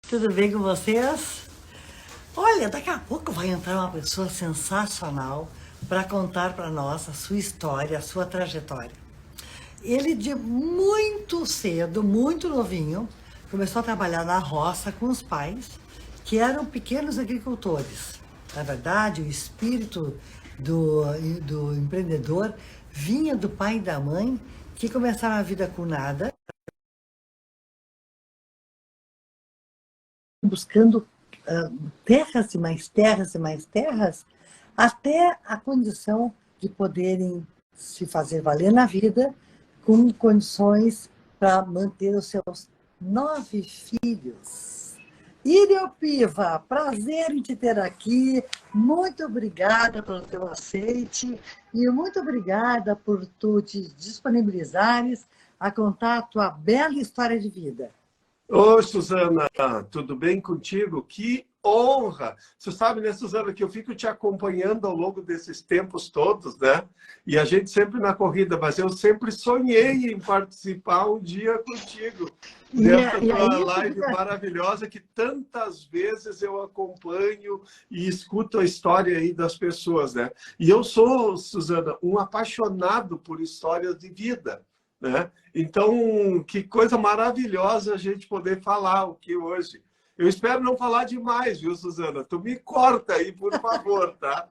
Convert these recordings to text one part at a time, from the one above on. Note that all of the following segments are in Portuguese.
Tudo bem com vocês? Olha, daqui a pouco vai entrar uma pessoa sensacional para contar para nós a sua história, a sua trajetória. Ele de muito cedo, muito novinho, começou a trabalhar na roça com os pais, que eram pequenos agricultores. Na verdade, o espírito do empreendedor vinha do pai e da mãe, que começaram a vida com nada, buscando terras e mais terras e mais terras, até a condição de poderem se fazer valer na vida, com condições para manter os seus 9 filhos. Irio Piva, prazer em te ter aqui, muito obrigada pelo teu aceite e muito obrigada por tu te disponibilizares a contar a tua bela história de vida. Oi, Suzana, tudo bem contigo? Que honra! Você sabe, né, Suzana, que eu fico te acompanhando ao longo desses tempos todos, né? E a gente sempre na corrida, mas eu sempre sonhei em participar um dia contigo, dessa tua live maravilhosa que tantas vezes eu acompanho e escuto a história aí das pessoas, né? E eu sou, Suzana, um apaixonado por histórias de vida, né? Então, que coisa maravilhosa a gente poder falar aqui hoje. Eu espero não falar demais, viu, Suzana? Tu me corta aí, por favor, tá?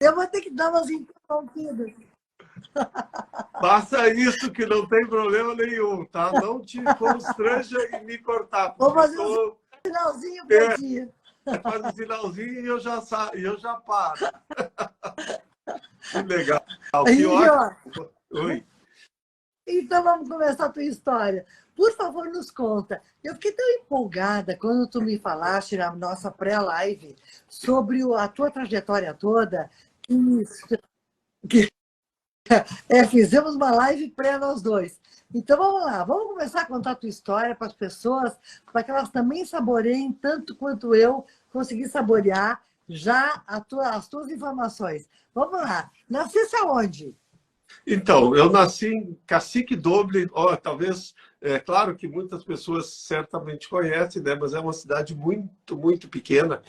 Eu vou ter que dar umas interrompidas. Faça isso, que não tem problema nenhum, tá? Não te constranja em me cortar. Vou fazer um sinalzinho para ti. Faz um sinalzinho e eu já paro. Que legal. Que ótimo. Oi. Então vamos começar a tua história. Por favor, nos conta. Eu fiquei tão empolgada quando tu me falaste na nossa pré-live sobre a tua trajetória toda, que fizemos uma live pré nós dois. Então vamos lá, vamos começar a contar a tua história para as pessoas, para que elas também saboreiem tanto quanto eu consegui saborear já as tuas informações. Vamos lá. Nascesse aonde? Então, eu nasci em Cacique Doble, talvez, claro que muitas pessoas certamente conhecem, né? Mas é uma cidade muito, muito pequena.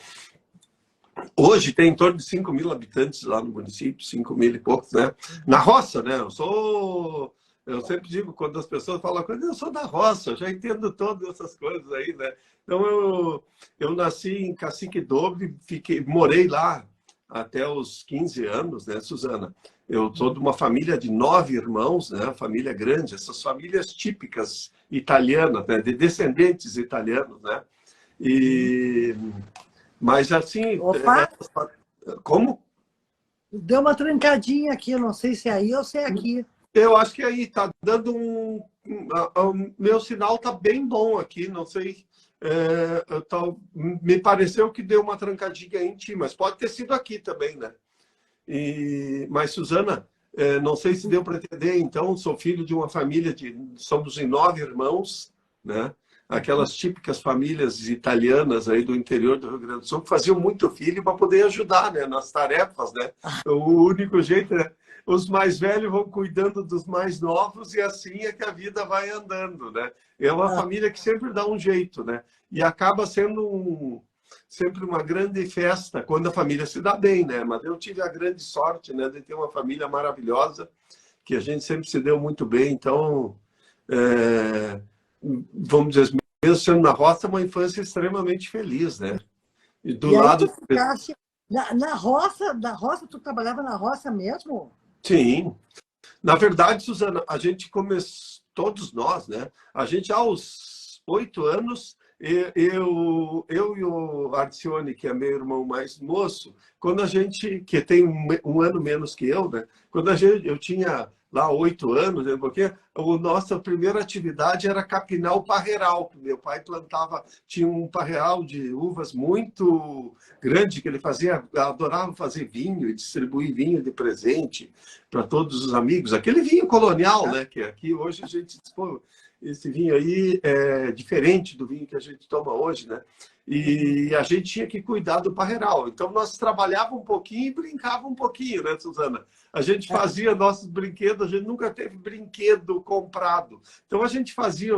Hoje tem em torno de 5 mil habitantes lá no município, 5 mil e poucos, né? Na roça, né? Eu sempre digo, quando as pessoas falam, eu sou da roça, eu já entendo todas essas coisas aí, né? Então, eu nasci em Cacique Doble, morei lá até os 15 anos, né, Suzana? Eu sou de uma família de 9 irmãos, né? Família grande, essas famílias típicas italianas, né? De descendentes italianos, né? Mas assim... Opa! Como? Deu uma trancadinha aqui, eu não sei se é aí ou se é aqui. Eu acho que aí está dando meu sinal está bem bom aqui, não sei... me pareceu que deu uma trancadinha em ti, mas pode ter sido aqui também, né? Mas, Suzana, não sei se deu para entender, então, sou filho de uma família somos em 9 irmãos, né? Aquelas típicas famílias italianas aí do interior do Rio Grande do Sul, que faziam muito filho para poder ajudar, né, nas tarefas, né? O único jeito é os mais velhos vão cuidando dos mais novos e assim é que a vida vai andando, né? É uma família que sempre dá um jeito, né? E acaba sendo sempre uma grande festa quando a família se dá bem, né? Mas eu tive a grande sorte, né, de ter uma família maravilhosa, que a gente sempre se deu muito bem. Então, vamos dizer, mesmo sendo na roça, uma infância extremamente feliz, né? E do lado... Aí tu ficaste na roça, tu trabalhava na roça mesmo? Sim. Na verdade, Suzana, a gente começou, todos nós, né? A gente, aos 8 anos, eu e o Arcione, que é meu irmão mais moço, quando a gente, que tem um ano menos que eu, né? Quando eu tinha lá 8 anos, né? Porque a nossa primeira atividade era capinar o parreiral. Meu pai tinha um parreiral de uvas muito grande, que ele adorava fazer vinho e distribuir vinho de presente para todos os amigos. Aquele vinho colonial, né? Que aqui hoje a gente... Esse vinho aí é diferente do vinho que a gente toma hoje, né? E a gente tinha que cuidar do parreiral. Então, nós trabalhávamos um pouquinho e brincávamos um pouquinho, né, Suzana? A gente fazia nossos brinquedos, a gente nunca teve brinquedo comprado. Então, a gente fazia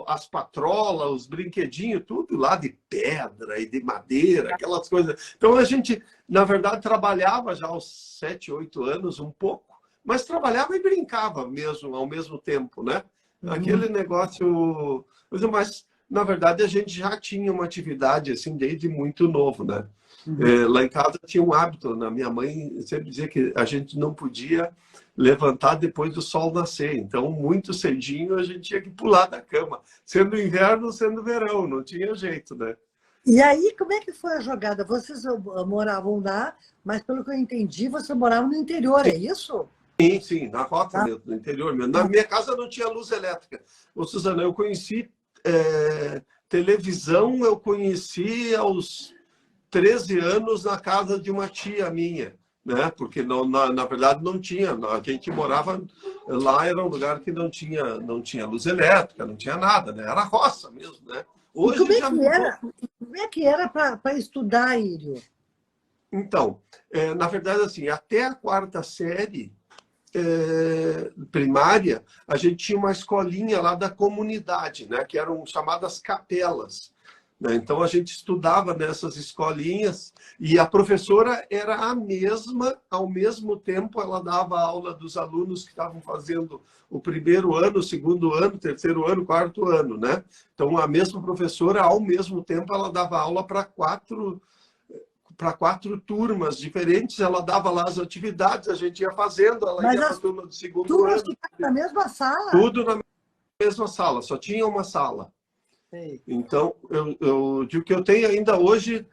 as patrolas, os brinquedinhos, tudo lá de pedra e de madeira, aquelas coisas. Então a gente, na verdade, trabalhava já aos 7, 8 anos um pouco, mas trabalhava e brincava mesmo, ao mesmo tempo, né? Aquele negócio... Mas, na verdade, a gente já tinha uma atividade assim desde muito novo, né? Lá em casa tinha um hábito, né? Minha mãe sempre dizia que a gente não podia levantar depois do sol nascer. Então, muito cedinho, a gente tinha que pular da cama. Sendo inverno, sendo verão, não tinha jeito, né? E aí, como é que foi a jogada? Vocês moravam lá, mas pelo que eu entendi, você morava no interior, é isso? Sim, sim, na rota mesmo, no interior mesmo. Na minha casa não tinha luz elétrica. Ô, Suzana, eu conheci televisão, eu conheci aos 13 anos na casa de uma tia minha, né? Porque não, na verdade não tinha, a gente morava lá, era um lugar que não tinha luz elétrica, não tinha nada, né? Era roça mesmo, né? Hoje já mudou. Como é que era para estudar, Írio? Então, na verdade, assim, até a 4ª série primária, a gente tinha uma escolinha lá da comunidade, né? Que eram chamadas capelas. Então, a gente estudava nessas escolinhas e a professora era a mesma, ao mesmo tempo ela dava aula dos alunos que estavam fazendo o 1º ano, o 2º ano, 3º ano, 4º ano, né? Então, a mesma professora, ao mesmo tempo, ela dava aula para quatro turmas diferentes, ela dava lá as atividades, a gente ia fazendo, ela ia para a turma do 2º ano. Tudo na mesma sala? Tudo na mesma sala, só tinha uma sala. Sei. Então, eu digo que eu tenho ainda hoje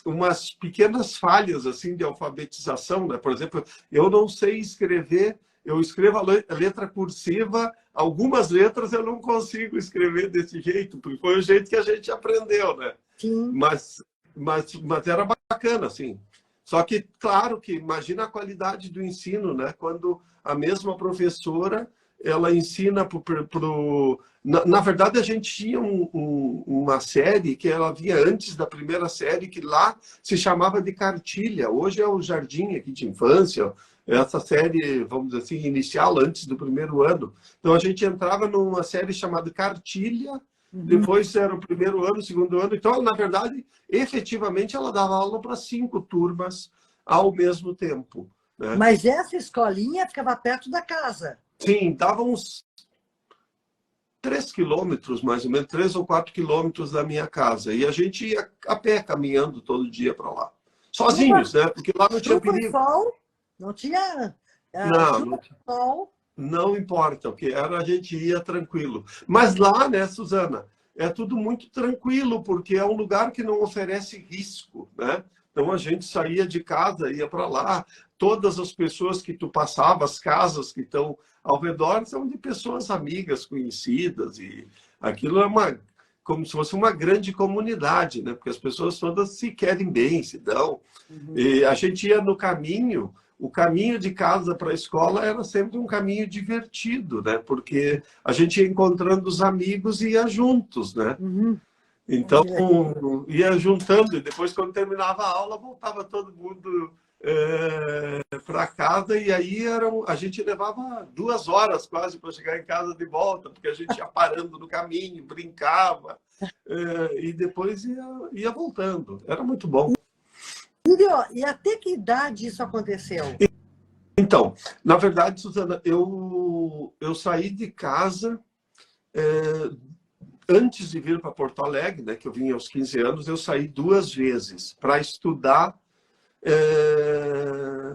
umas pequenas falhas assim de alfabetização, né? Por exemplo, eu não sei escrever, eu escrevo a letra cursiva, algumas letras eu não consigo escrever desse jeito, porque foi o jeito que a gente aprendeu, né? Sim. Mas era bacana, assim. Só que, claro que imagina a qualidade do ensino, né? Quando a mesma professora ela ensina na verdade, a gente tinha uma série que ela vinha antes da 1ª série, que lá se chamava de Cartilha. Hoje é o Jardim aqui de Infância, essa série, vamos dizer assim, inicial, antes do 1º ano. Então, a gente entrava numa série chamada Cartilha, depois era o 1º ano, o 2º ano. Então, na verdade, efetivamente, ela dava aula para 5 turmas ao mesmo tempo, né? Mas essa escolinha ficava perto da casa? Sim, dava uns 3 quilômetros, mais ou menos, 3 ou 4 quilômetros da minha casa. E a gente ia a pé, caminhando todo dia para lá. Sozinhos, né? Porque lá não tinha perigo. Sol, não tinha... Não, sol. Não importa, o que era, a gente ia tranquilo. Mas lá, né, Suzana, é tudo muito tranquilo, porque é um lugar que não oferece risco, né? Então, a gente saía de casa, ia para lá. Todas as pessoas que tu passava, as casas que estão ao redor, são de pessoas amigas, conhecidas. E aquilo é como se fosse uma grande comunidade, né? Porque as pessoas todas se querem bem, se dão. E a gente ia no caminho, o caminho de casa para a escola era sempre um caminho divertido, né? Porque a gente ia encontrando os amigos e ia juntos, né? Então, ia juntando, e depois, quando terminava a aula, voltava todo mundo para casa, e aí a gente levava 2 horas quase para chegar em casa de volta, porque a gente ia parando no caminho, brincava, e depois ia voltando. Era muito bom. E até que idade isso aconteceu? Então, na verdade, Suzana, eu saí de casa... Antes de vir para Porto Alegre, né, que eu vim aos 15 anos, eu saí 2 vezes para estudar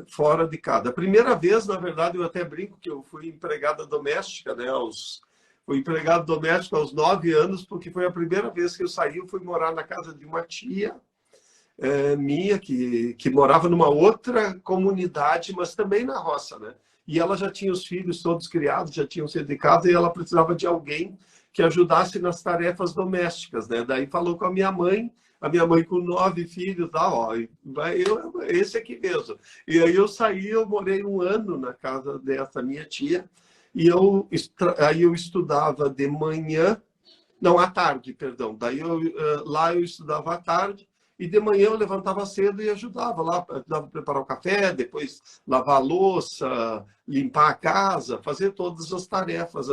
fora de casa. A primeira vez, na verdade, eu até brinco que eu fui empregada doméstica, né, fui empregado doméstico aos 9 anos, porque foi a primeira vez que eu saí, eu fui morar na casa de uma tia minha, que morava numa outra comunidade, mas também na roça, né? E ela já tinha os filhos todos criados, já tinham saído de casa, e ela precisava de alguém que ajudasse nas tarefas domésticas, né? Daí falou com a minha mãe com 9 filhos, esse aqui mesmo. E aí eu saí, eu morei 1 ano na casa dessa minha tia, e aí eu estudava de manhã, não, à tarde, perdão. Daí lá eu estudava à tarde, e de manhã eu levantava cedo e ajudava lá, ajudava a preparar o café, depois lavar a louça, limpar a casa, fazer todas as tarefas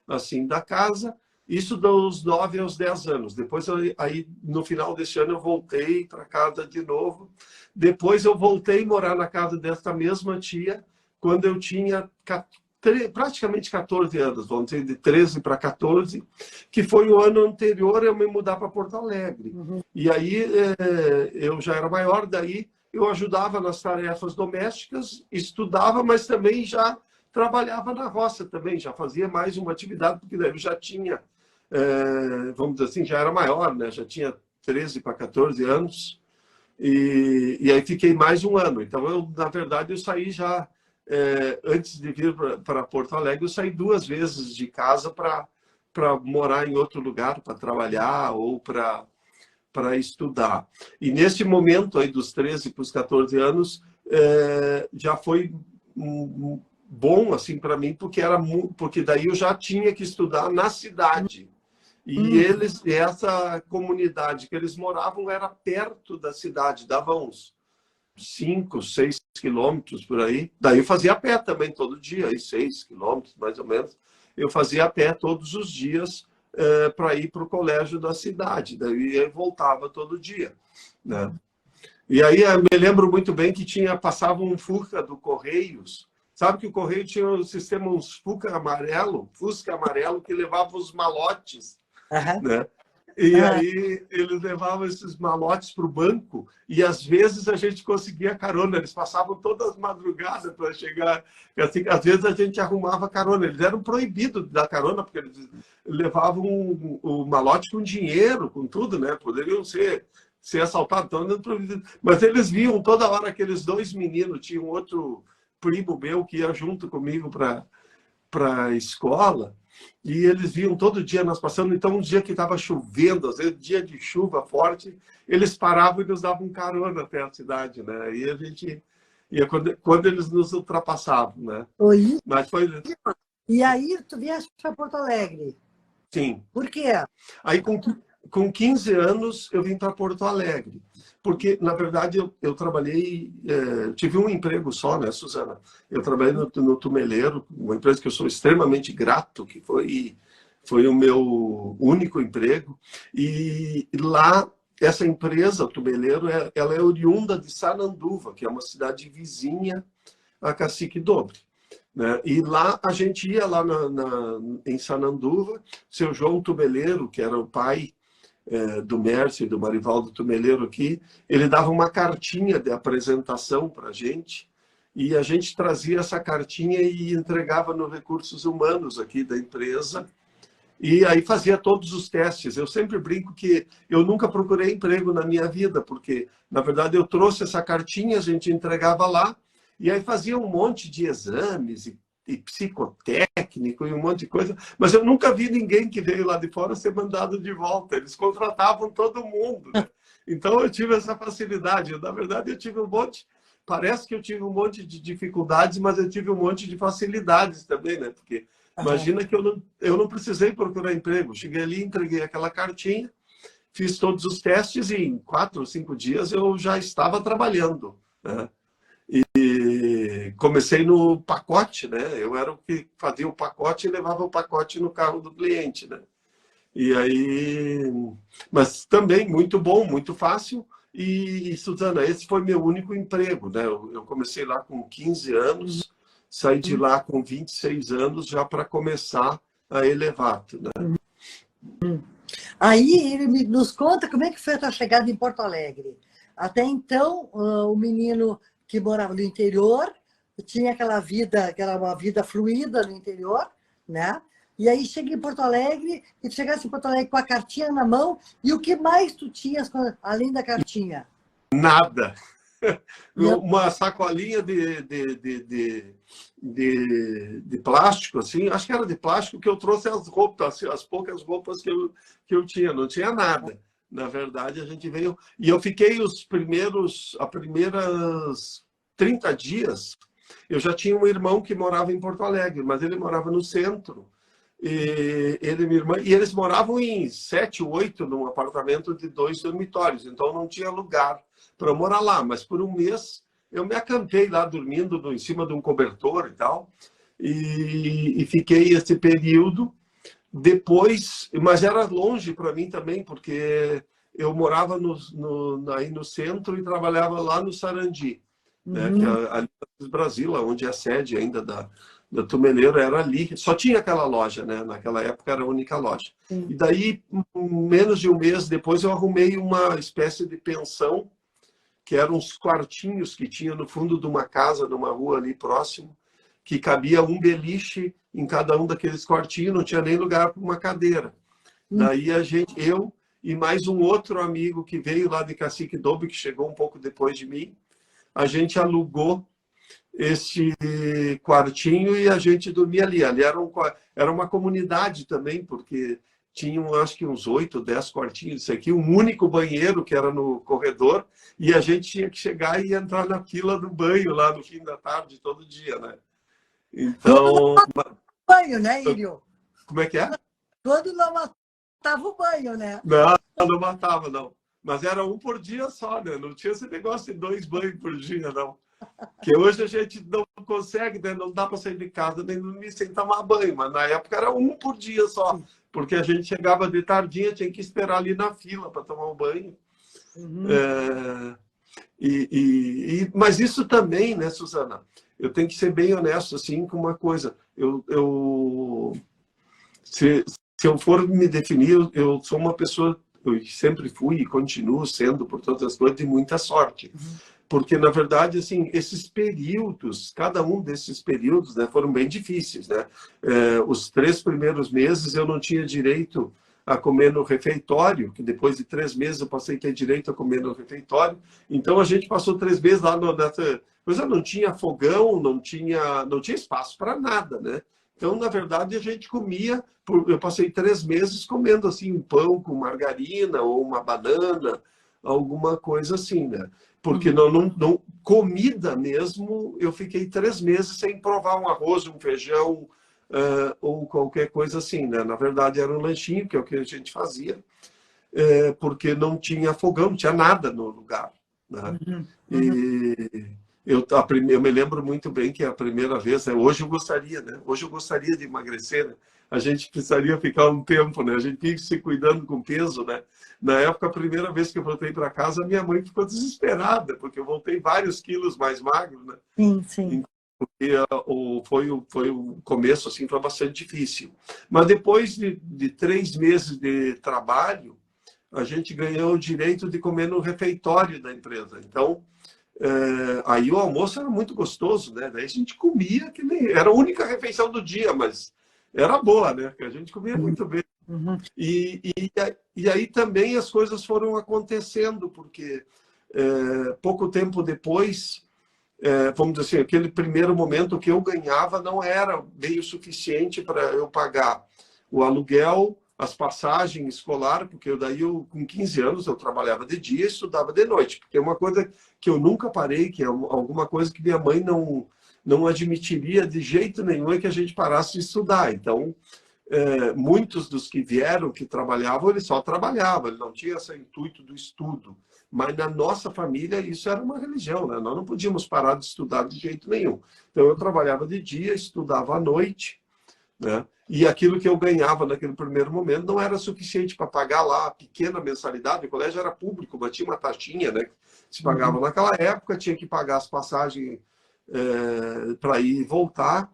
assim, da casa. Isso dos 9 aos 10 anos. Depois, aí, no final desse ano, eu voltei para casa de novo. Depois, eu voltei a morar na casa dessa mesma tia, quando eu tinha praticamente 14 anos, vamos dizer, de 13 para 14, que foi o ano anterior a eu me mudar para Porto Alegre. E aí, eu já era maior, daí eu ajudava nas tarefas domésticas, estudava, mas também já trabalhava na roça também, já fazia mais uma atividade, porque daí eu já tinha, vamos dizer assim, já era maior, né? Já tinha 13 para 14 anos, e aí fiquei mais um ano. Então, na verdade, eu saí já, antes de vir para Porto Alegre, eu saí 2 vezes de casa para morar em outro lugar, para trabalhar ou para estudar. E nesse momento aí dos 13 para os 14 anos, já foi bom assim para mim, porque daí eu já tinha que estudar na cidade. E essa comunidade que eles moravam era perto da cidade, dava uns 5, 6 quilômetros por aí. Daí eu fazia a pé também todo dia, aí 6 quilômetros mais ou menos. Eu fazia a pé todos os dias para ir para o colégio da cidade. Daí eu voltava todo dia, né? E aí eu me lembro muito bem que passava um Fusca do Correios. Sabe que o Correio tinha um sistema, uns Fusca amarelo, que levava os malotes, né? E aí eles levavam esses malotes para o banco e às vezes a gente conseguia carona. Eles passavam todas as madrugadas para chegar. Assim, às vezes a gente arrumava carona. Eles eram proibidos de dar carona porque eles levavam o malote com dinheiro, com tudo, né? Poderiam ser assaltados. Então, mas eles viam toda hora aqueles 2 meninos. Tinha um outro primo meu que ia junto comigo para a escola. E eles viam todo dia nós passando. Então, um dia que estava chovendo, às vezes dia de chuva forte, eles paravam e nos davam carona até a cidade, né? E a gente ia quando eles nos ultrapassavam, né? Oi. Mas foi... E aí, tu vieste para Porto Alegre? Sim. Por quê? Aí, com 15 anos, eu vim para Porto Alegre. Porque, na verdade, eu trabalhei... tive um emprego só, né, Suzana? Eu trabalhei no Tumeleiro, uma empresa que eu sou extremamente grato, que foi o meu único emprego. E lá, essa empresa, o Tumeleiro, ela é oriunda de Sananduva, que é uma cidade vizinha a Cacique Dobre, né? E lá, a gente ia lá em Sananduva, seu João Tumeleiro, que era o pai do Mércio e do Marivaldo Tumeleiro aqui, ele dava uma cartinha de apresentação para a gente, e a gente trazia essa cartinha e entregava no Recursos Humanos aqui da empresa, e aí fazia todos os testes. Eu sempre brinco que eu nunca procurei emprego na minha vida, porque, na verdade, eu trouxe essa cartinha, a gente entregava lá, e aí fazia um monte de exames e psicotécnico e um monte de coisa, mas eu nunca vi ninguém que veio lá de fora ser mandado de volta. Eles contratavam todo mundo, né? Então eu tive essa facilidade. Na verdade, eu tive um monte, parece que eu tive um monte de dificuldades, mas eu tive um monte de facilidades também, né? Porque imagina que eu não precisei procurar emprego. Cheguei ali, entreguei aquela cartinha, fiz todos os testes e em 4 ou 5 dias eu já estava trabalhando, né? E comecei no pacote, né? Eu era o que fazia o pacote e levava o pacote no carro do cliente, né? E aí... Mas também muito bom, muito fácil. E, Suzana, esse foi meu único emprego, né? Eu comecei lá com 15 anos, saí de lá com 26 anos já para começar a Elevato, né? Aí ele nos conta como é que foi a tua chegada em Porto Alegre. Até então, o menino que morava no interior tinha aquela vida, que era uma vida fluida no interior, né? E aí chega em Porto Alegre, e tu chegasse em Porto Alegre com a cartinha na mão, e o que mais tu tinhas além da cartinha? Nada. Não. Uma sacolinha de plástico, assim, acho que era de plástico, que eu trouxe as roupas, assim, as poucas roupas que eu tinha, não tinha nada. Na verdade, a gente veio... E eu fiquei a primeiras 30 dias, eu já tinha um irmão que morava em Porto Alegre, mas ele morava no centro. E minha irmã, e eles moravam em 7, 8 num apartamento de 2 dormitórios, então não tinha lugar para morar lá. Mas por um mês eu me acampei lá dormindo em cima de um cobertor e tal, e fiquei esse período. depois, mas era longe para mim também, porque eu morava aí no centro e trabalhava lá no Sarandi, né, que é ali no Brasil, onde é a sede ainda da Tumeleiro, era ali. Só tinha aquela loja, né? Naquela época era a única loja. Sim. E daí, menos de um mês depois, eu arrumei uma espécie de pensão, que eram uns quartinhos que tinha no fundo de uma casa, numa rua ali próximo, que cabia um beliche em cada um daqueles quartinhos, não tinha nem lugar para uma cadeira. Daí eu e mais um outro amigo que veio lá de Cacique Doble, que chegou um pouco depois de mim, a gente alugou esse quartinho e a gente dormia ali. Ali era uma comunidade também, porque tinham acho que uns 8, 10 quartinhos, isso aqui, um único banheiro que era no corredor, e a gente tinha que chegar e entrar na fila do banho lá no fim da tarde, todo dia, né? Então... banho, né, Ilho? Como é que é? Quando não matava o banho, né? Não matava, não. Mas era um por dia só, né? Não tinha esse negócio de 2 banhos por dia, não. Que hoje a gente não consegue, né? Não dá para sair de casa nem dormir sem tomar banho, mas na época era um por dia só, porque a gente chegava de tardinha, tinha que esperar ali na fila para tomar um banho. Mas isso também, né, Suzana? Eu tenho que ser bem honesto assim com uma coisa. Se eu for me definir, eu sou uma pessoa, eu sempre fui e continuo sendo, por todas as coisas, de muita sorte. Porque, na verdade, assim, esses períodos, cada um desses períodos, né, foram bem difíceis, né? Os 3 primeiros meses eu não tinha direito a comer no refeitório, que depois de 3 meses eu passei a ter direito a comer no refeitório. Então, a gente passou 3 meses lá nessa coisa, não tinha fogão, não tinha espaço para nada, né? Então, na verdade, a gente comia, eu passei 3 meses comendo assim um pão com margarina ou uma banana, alguma coisa assim, né? Porque comida mesmo, eu fiquei 3 meses sem provar um arroz, um feijão, ou qualquer coisa assim, né? Na verdade, era um lanchinho, que é o que a gente fazia, porque não tinha fogão, não tinha nada no lugar, né? E eu me lembro muito bem que a primeira vez, né? Hoje eu gostaria, né? Hoje eu gostaria de emagrecer, né? A gente precisaria ficar um tempo, né? A gente fica se cuidando com peso, né? Na época, a primeira vez que eu voltei para casa, minha mãe ficou desesperada, porque eu voltei vários quilos mais magro, né? Sim, sim. E foi o começo, assim, foi bastante difícil. Mas depois de 3 meses de trabalho, a gente ganhou o direito de comer no refeitório da empresa. Então, aí o almoço era muito gostoso, né? Daí a gente comia, que nem... Era a única refeição do dia, mas era boa, né? Porque a gente comia muito bem. E aí também as coisas foram acontecendo, porque pouco tempo depois, vamos dizer assim, aquele primeiro momento que eu ganhava não era bem o suficiente para eu pagar o aluguel, as passagens escolar, porque daí com 15 anos eu trabalhava de dia e estudava de noite, porque é uma coisa que eu nunca parei, que é alguma coisa que minha mãe não admitiria de jeito nenhum, é que a gente parasse de estudar. Então, muitos dos que vieram, que trabalhavam, eles só trabalhavam, ele não tinha esse intuito do estudo. Mas na nossa família isso era uma religião, né? Nós não podíamos parar de estudar de jeito nenhum. Então eu trabalhava de dia, estudava à noite, né? E aquilo que eu ganhava naquele primeiro momento não era suficiente para pagar lá a pequena mensalidade. O colégio era público, mas tinha uma taxinha, né? Se pagava naquela época, tinha que pagar as passagens para ir e voltar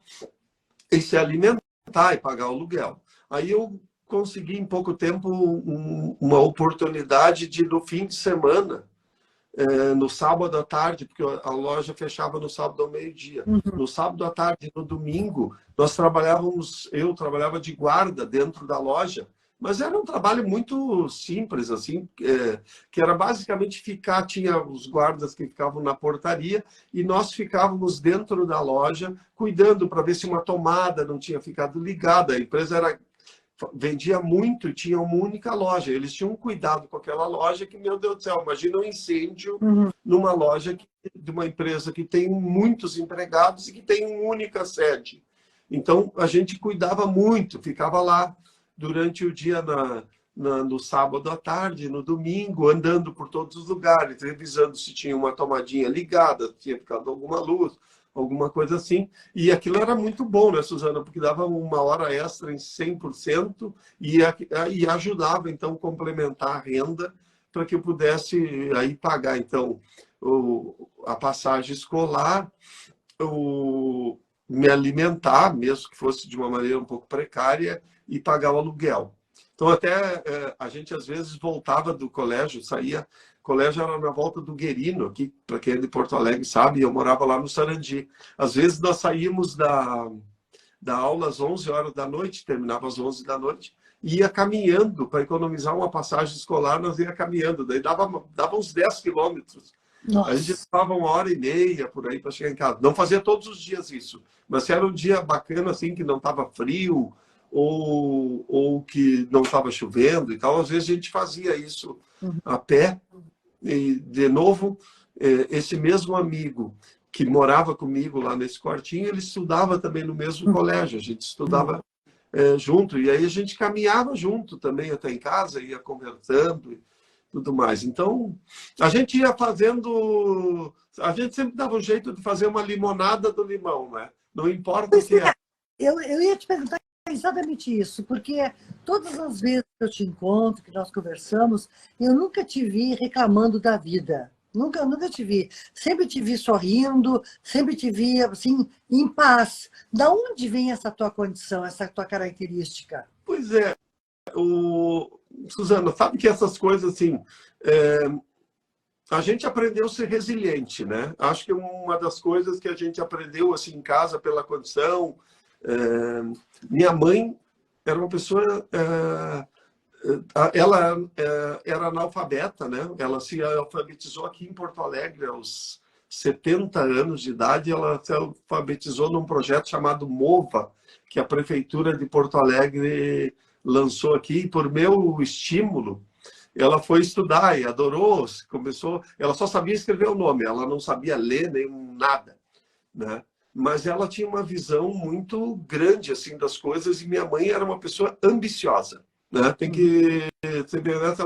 e se alimentar e pagar o aluguel. Aí eu consegui em pouco tempo uma oportunidade de, no fim de semana, no sábado à tarde, porque a loja fechava no sábado ao meio-dia. No sábado à tarde, no domingo, eu trabalhava de guarda dentro da loja, mas era um trabalho muito simples, assim, que era basicamente tinha os guardas que ficavam na portaria e nós ficávamos dentro da loja cuidando para ver se uma tomada não tinha ficado ligada. A empresa vendia muito e tinha uma única loja. Eles tinham um cuidado com aquela loja que, meu Deus do céu, imagina um incêndio numa loja de uma empresa que tem muitos empregados e que tem uma única sede. Então, a gente cuidava muito, ficava lá durante o dia no sábado à tarde, no domingo, andando por todos os lugares, revisando se tinha uma tomadinha ligada, se tinha ficado alguma luz, alguma coisa assim. E aquilo era muito bom, né, Suzana? Porque dava uma hora extra em 100% e ajudava, então, a complementar a renda para que eu pudesse aí pagar, então, a passagem escolar, me alimentar, mesmo que fosse de uma maneira um pouco precária, e pagar o aluguel. Então, até a gente, às vezes, voltava do colégio, saía... O colégio era na volta do Guerino, aqui, para quem é de Porto Alegre sabe, eu morava lá no Sarandi. Às vezes, nós saímos da aula às 11 horas da noite, terminava às 11 da noite, e ia caminhando para economizar uma passagem escolar, nós ia caminhando. Daí dava uns 10 quilômetros. A gente Nossa. estava 1h30 por aí para chegar em casa. Não fazia todos os dias isso, mas se era um dia bacana, assim, que não estava frio ou que não estava chovendo e tal, às vezes a gente fazia isso a pé. E, de novo, esse mesmo amigo que morava comigo lá nesse quartinho, ele estudava também no mesmo colégio. A gente estudava junto, e aí a gente caminhava junto também até em casa, ia conversando e tudo mais. Então, a gente ia fazendo... A gente sempre dava um jeito de fazer uma limonada do limão, né? Não importa o que é. Eu ia te perguntar exatamente isso, porque todas as vezes que eu te encontro, que nós conversamos, eu nunca te vi reclamando da vida. Nunca te vi. Sempre te vi sorrindo, sempre te vi, assim, em paz. Da onde vem essa tua condição, essa tua característica? Pois é, Suzana, sabe que essas coisas, assim, a gente aprendeu a ser resiliente, né? Acho que uma das coisas que a gente aprendeu, assim, em casa, pela condição... minha mãe era uma pessoa... ela era analfabeta, né? Ela se alfabetizou aqui em Porto Alegre aos 70 anos de idade. Ela se alfabetizou num projeto chamado MOVA, que a Prefeitura de Porto Alegre lançou aqui. E por meu estímulo, ela foi estudar e adorou, começou... Ela só sabia escrever o nome, ela não sabia ler nem nada, né? Mas ela tinha uma visão muito grande assim das coisas, e minha mãe era uma pessoa ambiciosa, né? Tem que ser bem honesta,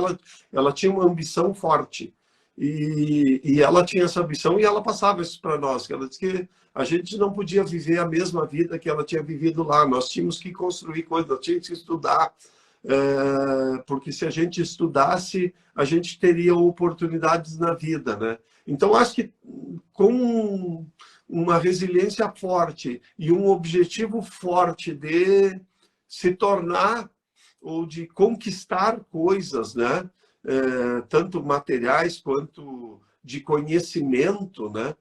ela tinha uma ambição forte, e ela tinha essa ambição e ela passava isso para nós, que ela disse que a gente não podia viver a mesma vida que ela tinha vivido lá, nós tínhamos que construir coisas, nós tínhamos que estudar, porque se a gente estudasse, a gente teria oportunidades na vida, né? Então, acho que com uma resiliência forte e um objetivo forte de se tornar ou de conquistar coisas, né? Tanto materiais quanto de conhecimento, né?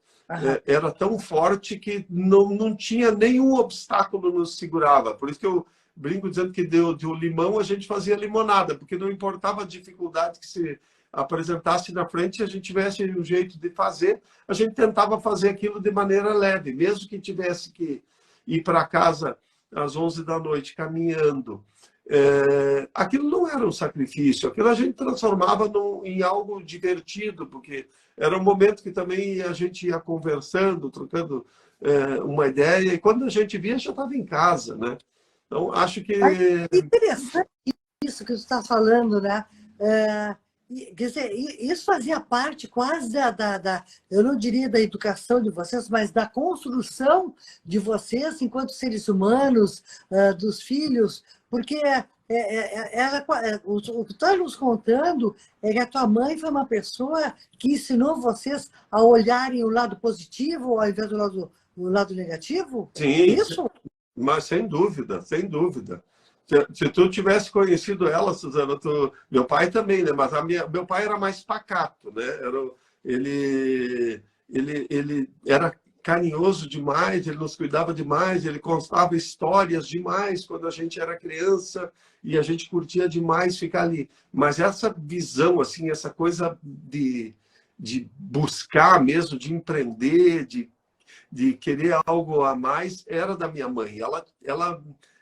Era tão forte que não tinha nenhum obstáculo nos segurava. Por isso que eu brinco dizendo que de limão a gente fazia limonada, porque não importava a dificuldade que se apresentasse na frente, a gente tivesse um jeito de fazer, a gente tentava fazer aquilo de maneira leve, mesmo que tivesse que ir para casa às 11 da noite caminhando. Aquilo não era um sacrifício, aquilo a gente transformava em algo divertido, porque era um momento que também a gente ia conversando, trocando uma ideia, e quando a gente via, já estava em casa, né? Então, acho que... É interessante isso que você está falando, né? Quer dizer, isso fazia parte quase eu não diria da educação de vocês, mas da construção de vocês enquanto seres humanos, dos filhos, porque o que tu está nos contando é que a tua mãe foi uma pessoa que ensinou vocês a olharem o lado positivo ao invés do lado negativo? Sim, Isso? mas sem dúvida, sem dúvida. Se tu tivesse conhecido ela, Suzana, meu pai também, né? Mas meu pai era mais pacato, né? Ele era carinhoso demais, ele nos cuidava demais, ele contava histórias demais quando a gente era criança e a gente curtia demais ficar ali. Mas essa visão, assim, essa coisa de buscar mesmo, de empreender, de querer algo a mais, era da minha mãe.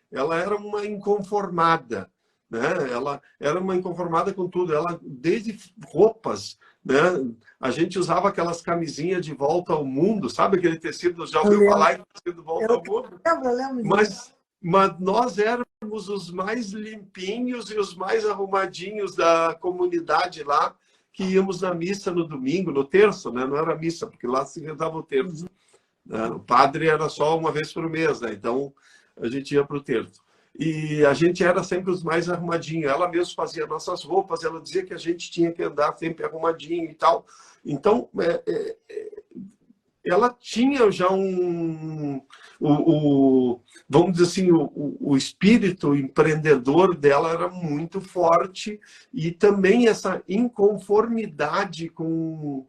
Ela era uma inconformada, né? Ela era uma inconformada com tudo. Ela, desde roupas, né? A gente usava aquelas camisinhas de volta ao mundo, sabe aquele tecido? Já ouviu falar em tecido de volta ao mundo? Eu lembro mas nós éramos os mais limpinhos e os mais arrumadinhos da comunidade lá, que íamos na missa no domingo, no terço, né? Não era missa, porque lá se rezava o terço. né? O padre era só uma vez por mês, né? Então a gente ia para o terço. E a gente era sempre os mais arrumadinhos. Ela mesma fazia nossas roupas, ela dizia que a gente tinha que andar sempre arrumadinho e tal. Então, ela tinha já vamos dizer assim, o espírito empreendedor dela era muito forte e também essa inconformidade com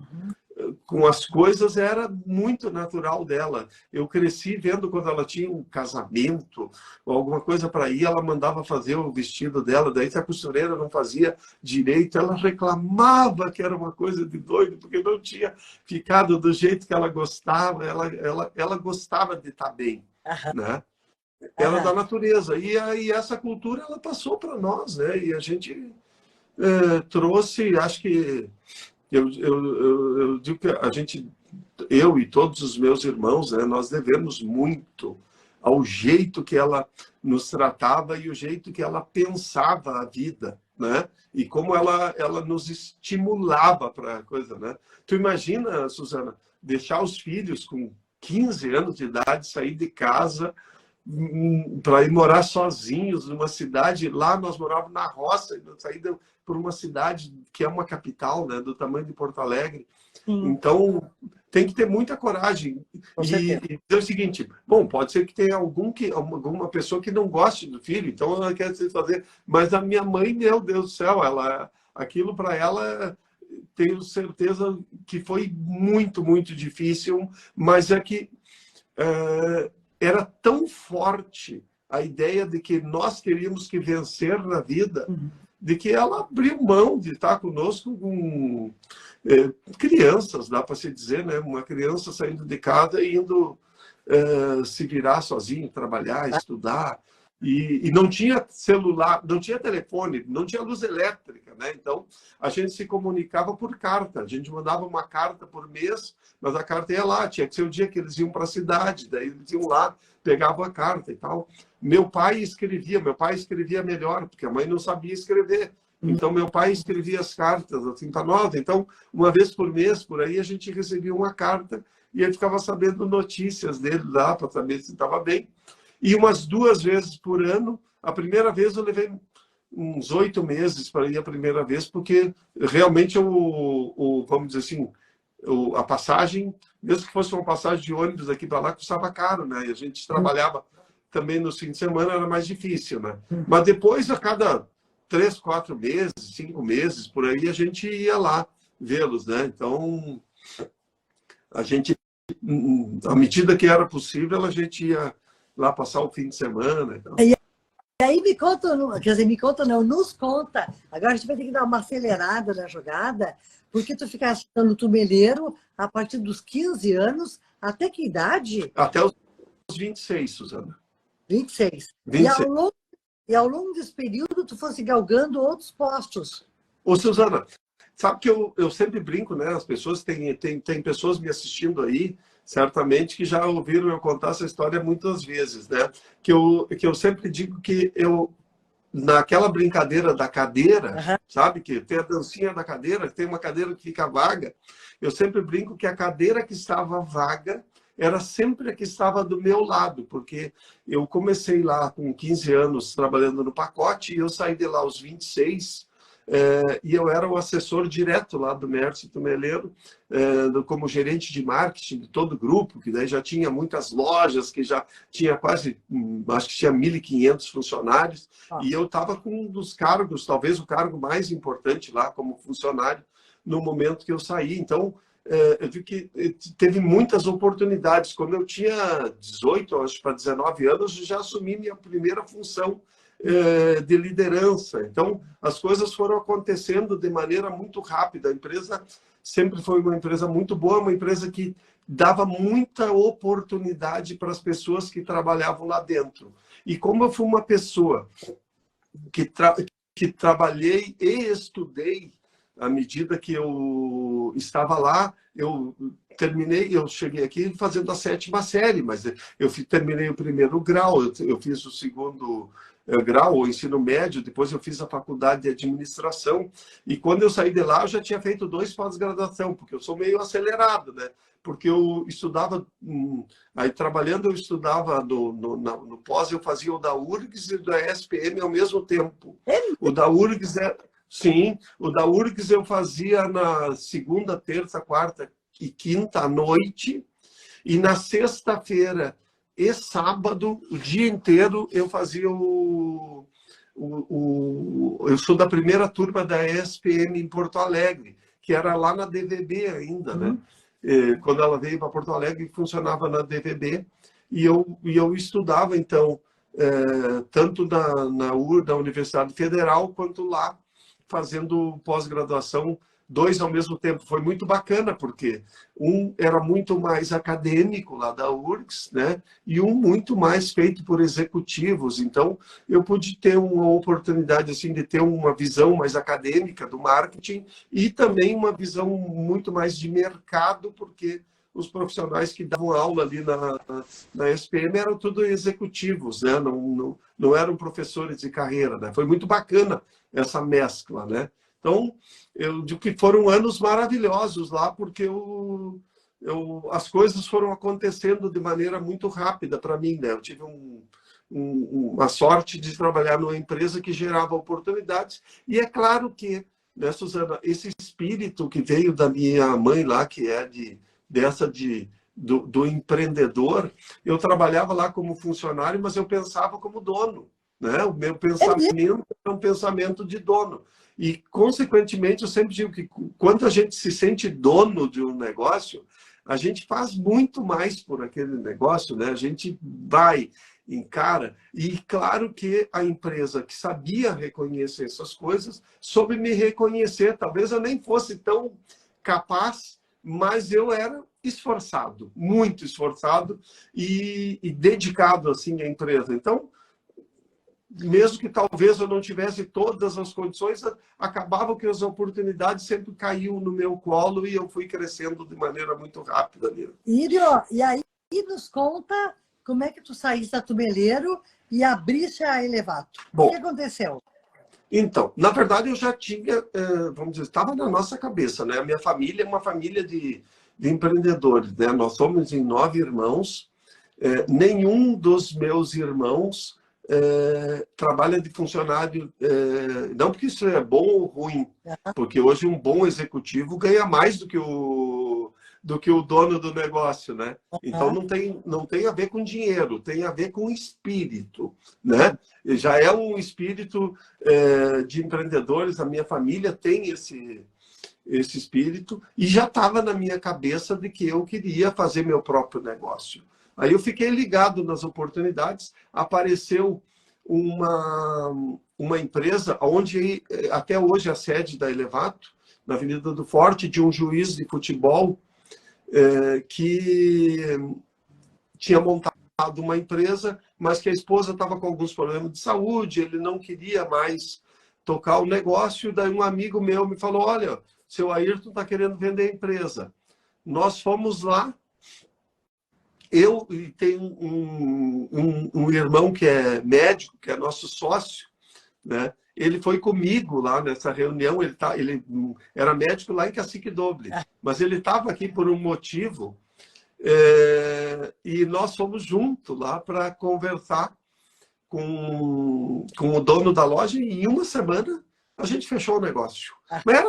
as coisas era muito natural dela. Eu cresci vendo quando ela tinha um casamento ou alguma coisa para ir, ela mandava fazer o vestido dela, daí se a costureira não fazia direito, ela reclamava que era uma coisa de doido, porque não tinha ficado do jeito que ela gostava, ela gostava de estar bem, Aham, né? Era da aham. natureza. E aí essa cultura ela passou para nós, né? E a gente trouxe, acho que eu digo que a gente, eu e todos os meus irmãos, né, nós devemos muito ao jeito que ela nos tratava e o jeito que ela pensava a vida, né? E como ela nos estimulava para a coisa, né? Tu imagina, Susana, deixar os filhos com 15 anos de idade, sair de casa para ir morar sozinhos numa cidade. Lá nós morávamos na roça, e saída por uma cidade que é uma capital, né, do tamanho de Porto Alegre. Sim, Então, tem que ter muita coragem. com certeza. E é o seguinte, bom, pode ser que tenha alguma pessoa que não goste do filho, então ela quer se fazer. Mas a minha mãe, meu Deus do céu, aquilo para ela, tenho certeza que foi muito, muito difícil, mas é que era tão forte a ideia de que nós teríamos que vencer na vida, Uhum. de que ela abriu mão de estar conosco com crianças, dá para se dizer, né? Uma criança saindo de casa e indo se virar sozinho, trabalhar, estudar. E não tinha celular, não tinha telefone, não tinha luz elétrica, né? Então, a gente se comunicava por carta. A gente mandava uma carta por mês, mas a carta ia lá. Tinha que ser o dia que eles iam para a cidade, daí eles iam lá, pegavam a carta e tal. Meu pai escrevia melhor, porque a mãe não sabia escrever. Então, meu pai escrevia as cartas assim para nós. Então, uma vez por mês, por aí, a gente recebia uma carta e eu ficava sabendo notícias dele lá, para saber se estava bem. E umas 2 vezes por ano, a primeira vez eu levei uns 8 meses para ir a primeira vez, porque realmente vamos dizer assim, a passagem, mesmo que fosse uma passagem de ônibus daqui para lá, custava caro, né? E a gente trabalhava também no fim de semana, era mais difícil, né? Mas depois, a cada 3, 4 meses, 5 meses, por aí, a gente ia lá vê-los, né? Então, a gente, à medida que era possível, a gente ia lá passar o fim de semana. Então. E aí me conta, quer dizer, me conta não, nos conta. Agora a gente vai ter que dar uma acelerada na jogada, porque tu ficaste no tumeleiro a partir dos 15 anos, até que idade? Até os 26, Susana. 26. 26. E ao longo desse período, tu fosse galgando outros postos. Ô, Susana, sabe que eu sempre brinco, né? As pessoas, tem pessoas me assistindo aí, certamente, que já ouviram eu contar essa história muitas vezes, né? Que eu sempre digo que naquela brincadeira da cadeira, sabe? Que tem a dancinha da cadeira, tem uma cadeira que fica vaga. Eu sempre brinco que a cadeira que estava vaga era sempre a que estava do meu lado, porque eu comecei lá com 15 anos trabalhando no pacote e eu saí de lá aos 26 e eu era o assessor direto lá do Mércio Tumeleiro, como gerente de marketing de todo o grupo, que daí já tinha muitas lojas, que já tinha quase, acho que tinha 1.500 funcionários, e eu estava com um dos cargos, talvez o cargo mais importante lá como funcionário, no momento que eu saí. Então, eu vi que teve muitas oportunidades. Quando eu tinha 18, acho para 19 anos, eu já assumi minha primeira função de liderança. Então, as coisas foram acontecendo de maneira muito rápida. A empresa sempre foi uma empresa muito boa, uma empresa que dava muita oportunidade para as pessoas que trabalhavam lá dentro. E como eu fui uma pessoa que trabalhei e estudei à medida que eu estava lá, eu cheguei aqui fazendo a 7ª série, mas eu terminei o primeiro grau, eu fiz o segundo grau, ou ensino médio, depois eu fiz a faculdade de administração, e quando eu saí de lá, eu já tinha feito 2 pós-graduação, porque eu sou meio acelerado, né? Porque eu estudava, aí trabalhando eu estudava no pós, eu fazia o da URGS e o da SPM ao mesmo tempo. O da URGS sim, o da URGS eu fazia na segunda, terça, quarta e quinta à noite, e na sexta-feira e sábado, o dia inteiro, eu fazia eu sou da primeira turma da SPM em Porto Alegre, que era lá na DVB ainda, né? Quando ela veio para Porto Alegre, funcionava na DVB, e eu estudava, então, tanto na Universidade Federal, quanto lá, fazendo pós-graduação, 2 ao mesmo tempo. Foi muito bacana, porque um era muito mais acadêmico lá da URGS, né? E um muito mais feito por executivos. Então, eu pude ter uma oportunidade assim, de ter uma visão mais acadêmica do marketing e também uma visão muito mais de mercado, porque os profissionais que davam aula ali na SPM eram tudo executivos, né? Não eram professores de carreira, né? Foi muito bacana essa mescla, né? Então, eu digo que foram anos maravilhosos lá, porque as coisas foram acontecendo de maneira muito rápida para mim, né? Eu tive uma sorte de trabalhar numa empresa que gerava oportunidades, e é claro que, né, Suzana, esse espírito que veio da minha mãe lá, que é do empreendedor, eu trabalhava lá como funcionário, mas eu pensava como dono, né? O meu pensamento é um pensamento de dono. E, consequentemente, eu sempre digo que quando a gente se sente dono de um negócio, a gente faz muito mais por aquele negócio, né? A gente vai, encara. E, claro que a empresa que sabia reconhecer essas coisas, soube me reconhecer. Talvez eu nem fosse tão capaz, mas eu era esforçado, muito esforçado e dedicado assim à empresa. Então, mesmo que talvez eu não tivesse todas as condições, acabava que as oportunidades sempre caíam no meu colo e eu fui crescendo de maneira muito rápida. Írio, e aí nos conta como é que tu saíste da Tumeleiro e abriste a Elevato. Bom, o que aconteceu? Então, na verdade, eu já tinha, vamos dizer, estava na nossa cabeça, né? A minha família é uma família de empreendedores, né? Nós somos em 9 irmãos, nenhum dos meus irmãos trabalha de funcionário, não porque isso é bom ou ruim, porque hoje um bom executivo ganha mais do que o dono do negócio, né? Então não tem a ver com dinheiro, tem a ver com espírito, né? Já é um espírito de empreendedores, a minha família tem esse espírito, e já estava na minha cabeça de que eu queria fazer meu próprio negócio. Aí eu fiquei ligado nas oportunidades, apareceu uma empresa onde até hoje é a sede da Elevato, na Avenida do Forte, de um juiz de futebol que tinha montado uma empresa, mas que a esposa estava com alguns problemas de saúde, ele não queria mais tocar o negócio, daí um amigo meu me falou, olha, seu Ayrton está querendo vender a empresa. Nós fomos lá, eu tenho um irmão que é médico, que é nosso sócio, né? Ele foi comigo lá nessa reunião, ele era médico lá em Cacique Doble, mas ele estava aqui por um motivo, e nós fomos juntos lá para conversar com o dono da loja, e em uma semana a gente fechou o negócio. Mas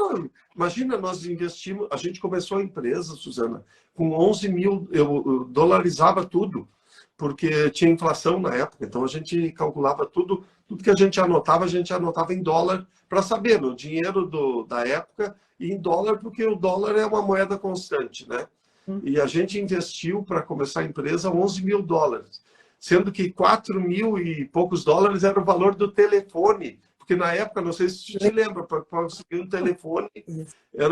imagina, nós investimos, a gente começou a empresa, Suzana, com 11 mil, eu dolarizava tudo, porque tinha inflação na época, então a gente calculava tudo que a gente anotava em dólar, para saber, no dinheiro da época, e em dólar, porque o dólar é uma moeda constante, né? E a gente investiu, para começar a empresa, 11 mil dólares, sendo que 4 mil e poucos dólares era o valor do telefone, porque na época, não sei se você se lembra, para conseguir um telefone,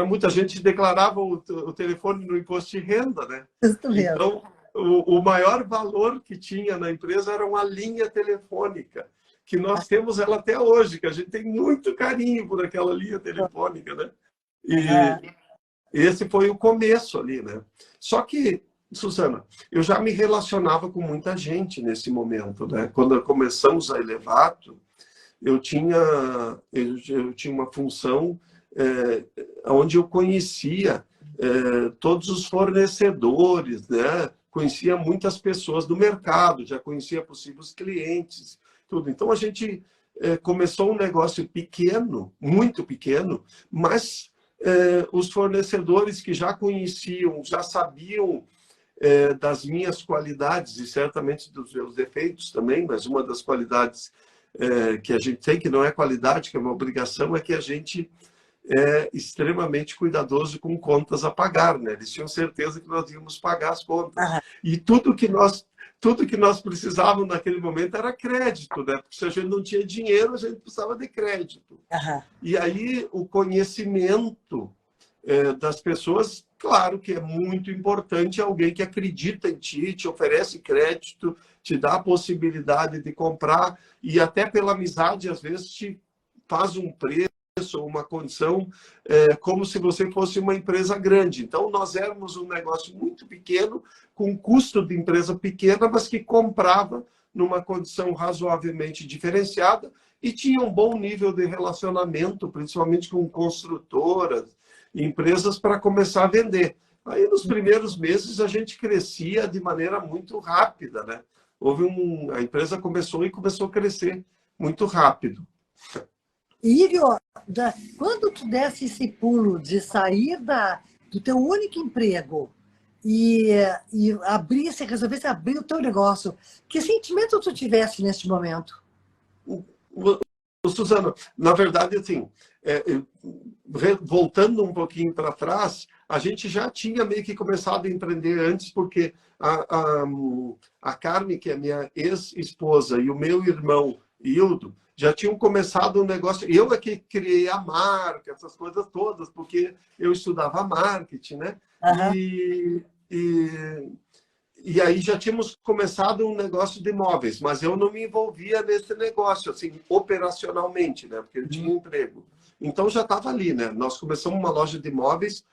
muita gente declarava o telefone no imposto de renda, né? Então, o maior valor que tinha na empresa era uma linha telefônica, que nós temos ela até hoje, que a gente tem muito carinho por aquela linha telefônica, né? E esse foi o começo ali, né? Só que Suzana, eu já me relacionava com muita gente nesse momento, né? Quando começamos a Elevato, eu tinha, eu tinha uma função onde eu conhecia todos os fornecedores, né? Conhecia muitas pessoas do mercado, já conhecia possíveis clientes, tudo. Então, a gente começou um negócio pequeno, muito pequeno, mas os fornecedores que já conheciam, já sabiam das minhas qualidades e certamente dos meus defeitos também, mas uma das qualidades que a gente tem, que não é qualidade, que é uma obrigação, é que a gente é extremamente cuidadoso com contas a pagar, né? Eles tinham certeza que nós íamos pagar as contas. Aham, E tudo que nós precisávamos naquele momento era crédito, né? Porque se a gente não tinha dinheiro, a gente precisava de crédito. aham. E aí o conhecimento das pessoas, claro que é muito importante alguém que acredita em ti, te oferece crédito, te dá a possibilidade de comprar e até pela amizade, às vezes, te faz um preço, uma condição, como se você fosse uma empresa grande. Então, nós éramos um negócio muito pequeno, com custo de empresa pequena, mas que comprava numa condição razoavelmente diferenciada e tinha um bom nível de relacionamento, principalmente com construtoras, empresas para começar a vender. Aí, nos primeiros meses, a gente crescia de maneira muito rápida, né? A empresa começou a crescer muito rápido. Írio, quando tu desse esse pulo de sair do teu único emprego e resolvesse abrir o teu negócio, que sentimento tu tivesse neste momento? Suzana, na verdade, assim, voltando um pouquinho para trás, a gente já tinha meio que começado a empreender antes, porque a Carme, que é minha ex-esposa, e o meu irmão, Hildo, já tinham começado um negócio. Eu é que criei a marca, essas coisas todas, porque eu estudava marketing, né? Aham. E, e aí já tínhamos começado um negócio de imóveis, mas eu não me envolvia nesse negócio, assim, operacionalmente, né? Porque eu tinha emprego. Então já estava ali, né? Nós começamos uma loja de imóveis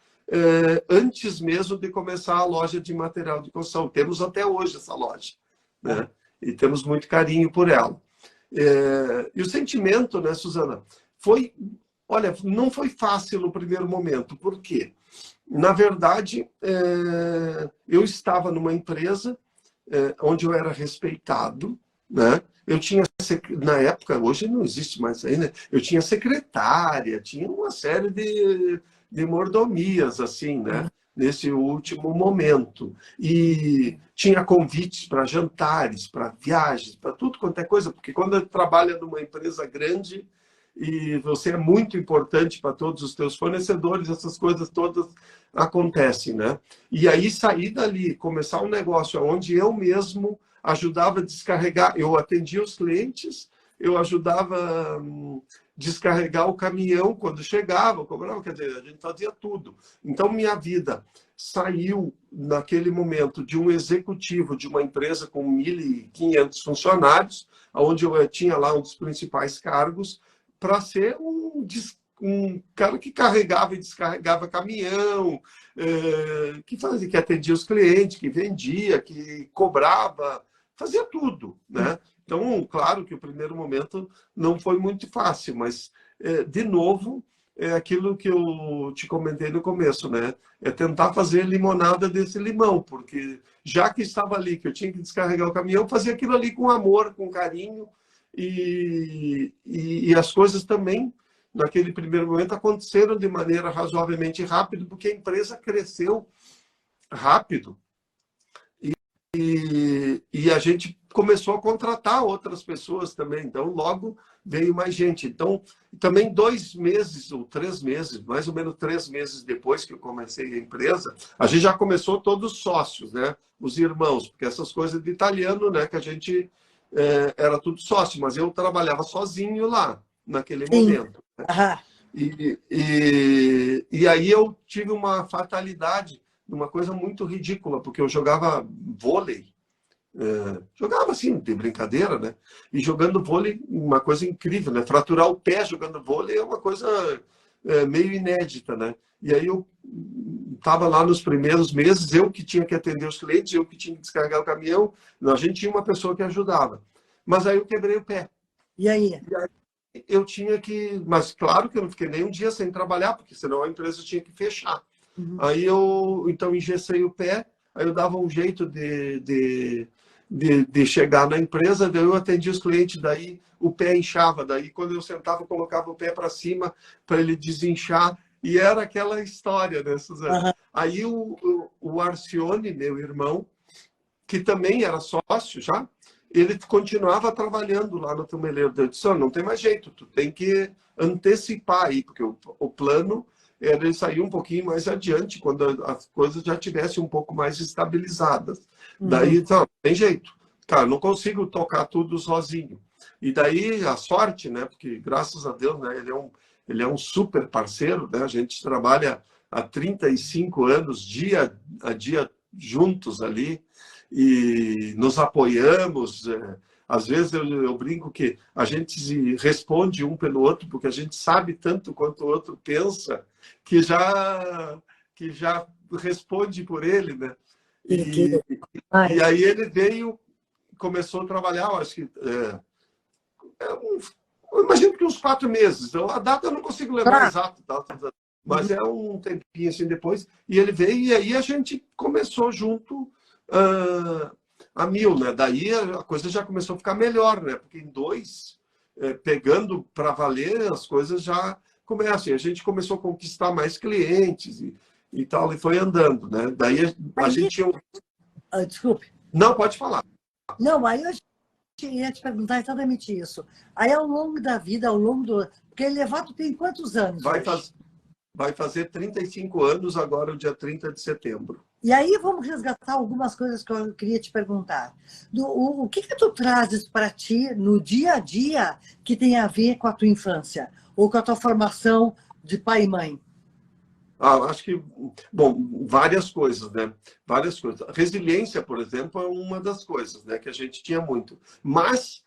antes mesmo de começar a loja de material de construção. Temos até hoje essa loja, né? E temos muito carinho por ela. E o sentimento, né, Suzana, olha, não foi fácil no primeiro momento. Por quê? Na verdade, eu estava numa empresa onde eu era respeitado, né? Eu tinha, na época, hoje não existe mais aí, né? Eu tinha secretária, tinha uma série de mordomias, assim, né? Nesse último momento. E tinha convites para jantares, para viagens, para tudo quanto é coisa, porque quando trabalha numa empresa grande e você é muito importante para todos os teus fornecedores, essas coisas todas acontecem, né? E aí sair dali, começar um negócio onde eu mesmo ajudava a descarregar, eu atendia os clientes, eu ajudava descarregar o caminhão quando chegava, cobrava, quer dizer, a gente fazia tudo. Então, minha vida saiu, naquele momento, de um executivo de uma empresa com 1.500 funcionários, onde eu tinha lá um dos principais cargos, para ser um cara que carregava e descarregava caminhão, que atendia os clientes, que vendia, que cobrava, fazia tudo, né? Então, claro que o primeiro momento não foi muito fácil, mas, de novo, é aquilo que eu te comentei no começo, né? É tentar fazer limonada desse limão, porque já que estava ali, que eu tinha que descarregar o caminhão, fazia aquilo ali com amor, com carinho, e as coisas também, naquele primeiro momento, aconteceram de maneira razoavelmente rápida, porque a empresa cresceu rápido. E a gente começou a contratar outras pessoas também. Então, logo veio mais gente. Então, também 2 meses ou 3 meses, mais ou menos 3 meses depois que eu comecei a empresa, a gente já começou todos sócios, né? Os irmãos, porque essas coisas de italiano, né? Que a gente era tudo sócio, mas eu trabalhava sozinho lá, naquele Sim. momento. Aham. E aí eu tive uma fatalidade, uma coisa muito ridícula, porque eu jogava vôlei, jogava assim, de brincadeira, né? E jogando vôlei, uma coisa incrível, né? Fraturar o pé jogando vôlei é uma coisa meio inédita, né? E aí eu estava lá nos primeiros meses, eu que tinha que atender os clientes, eu que tinha que descarregar o caminhão, a gente tinha uma pessoa que ajudava. Mas aí eu quebrei o pé. E aí? E aí eu tinha que... Mas claro que eu não fiquei nem um dia sem trabalhar, porque senão a empresa tinha que fechar. Uhum. Aí eu, então, engessei o pé, aí eu dava um jeito de chegar na empresa, daí eu atendia os clientes, daí o pé inchava, daí quando eu sentava, eu colocava o pé para cima para ele desinchar, e era aquela história, né, Suzana? Uhum. Aí o Arcione, meu irmão, que também era sócio já, ele continuava trabalhando lá no tumeleiro. Eu disse, não tem mais jeito, tu tem que antecipar aí, porque o plano era ele sair um pouquinho mais adiante, quando as coisas já tivessem um pouco mais estabilizadas. Daí, então, tem jeito. Cara, não consigo tocar tudo sozinho. E daí, a sorte, né, porque graças a Deus, né, ele é um super parceiro, né, a gente trabalha há 35 anos, dia a dia, juntos ali, e nos apoiamos. Às vezes eu brinco que a gente se responde um pelo outro, porque a gente sabe tanto quanto o outro pensa, que já responde por ele, né? Que... E aí ele veio, começou a trabalhar, eu acho que... eu imagino que uns 4 meses. Então, a data eu não consigo lembrar exato, tá? Mas é um tempinho assim depois. E ele veio, e aí a gente começou junto a 1000, né? Daí a coisa já começou a ficar melhor, né? Porque em 2, pegando para valer, as coisas já começam. E a gente começou a conquistar mais clientes e tal, e foi andando, né? Daí a gente tinha... Desculpe. Não, pode falar. Não, aí eu ia te perguntar exatamente isso. Aí, ao longo da vida, ao longo do... Porque Elevato tem quantos anos hoje? Vai fazer 35 anos agora, o dia 30 de setembro. E aí vamos resgatar algumas coisas que eu queria te perguntar. O que tu trazes para ti no dia a dia que tem a ver com a tua infância? Ou com a tua formação de pai e mãe? Acho que, bom, várias coisas, né? Várias coisas. Resiliência, por exemplo, é uma das coisas, né? Que a gente tinha muito. Mas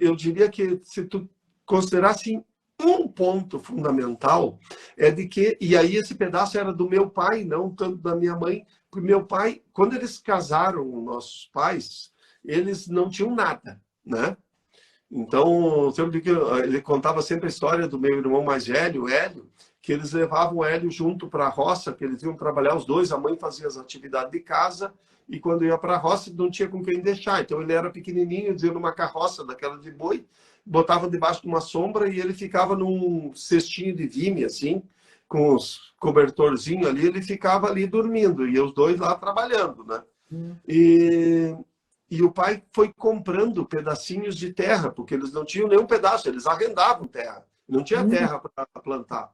eu diria que se tu considerasse um ponto fundamental, é de que, e aí esse pedaço era do meu pai, não tanto da minha mãe, porque meu pai, quando eles casaram, nossos pais, eles não tinham nada, né? Então, sempre que ele contava sempre a história do meu irmão mais velho, o Hélio, que eles levavam o Hélio junto para a roça, que eles iam trabalhar os dois, a mãe fazia as atividades de casa, e quando ia para a roça não tinha com quem deixar. Então ele era pequenininho, dizia numa carroça daquela de boi, botava debaixo de uma sombra e ele ficava num cestinho de vime, assim, com os cobertorzinhos ali, ele ficava ali dormindo, e os dois lá trabalhando, né? E o pai foi comprando pedacinhos de terra, porque eles não tinham nenhum pedaço, eles arrendavam terra, não tinha terra para plantar.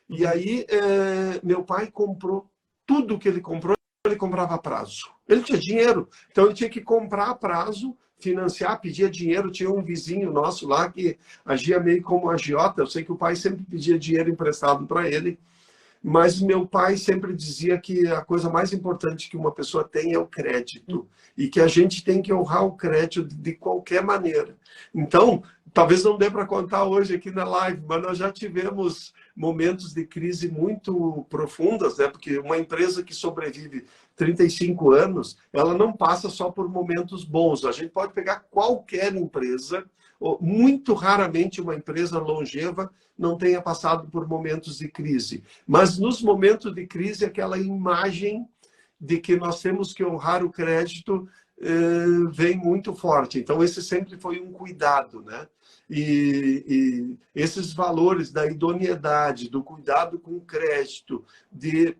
E aí, meu pai comprou tudo que ele comprava a prazo. Ele tinha dinheiro, então ele tinha que comprar a prazo, financiar, pedia dinheiro. Tinha um vizinho nosso lá que agia meio como agiota. Eu sei que o pai sempre pedia dinheiro emprestado para ele, mas meu pai sempre dizia que a coisa mais importante que uma pessoa tem é o crédito, e que a gente tem que honrar o crédito de qualquer maneira. Então, talvez não dê para contar hoje aqui na live, mas nós já tivemos momentos de crise muito profundas, né? Porque uma empresa que sobrevive 35 anos, ela não passa só por momentos bons. A gente pode pegar qualquer empresa, muito raramente uma empresa longeva não tenha passado por momentos de crise. Mas nos momentos de crise, aquela imagem de que nós temos que honrar o crédito vem muito forte. Então, esse sempre foi um cuidado, né? E esses valores da idoneidade, do cuidado com o crédito, de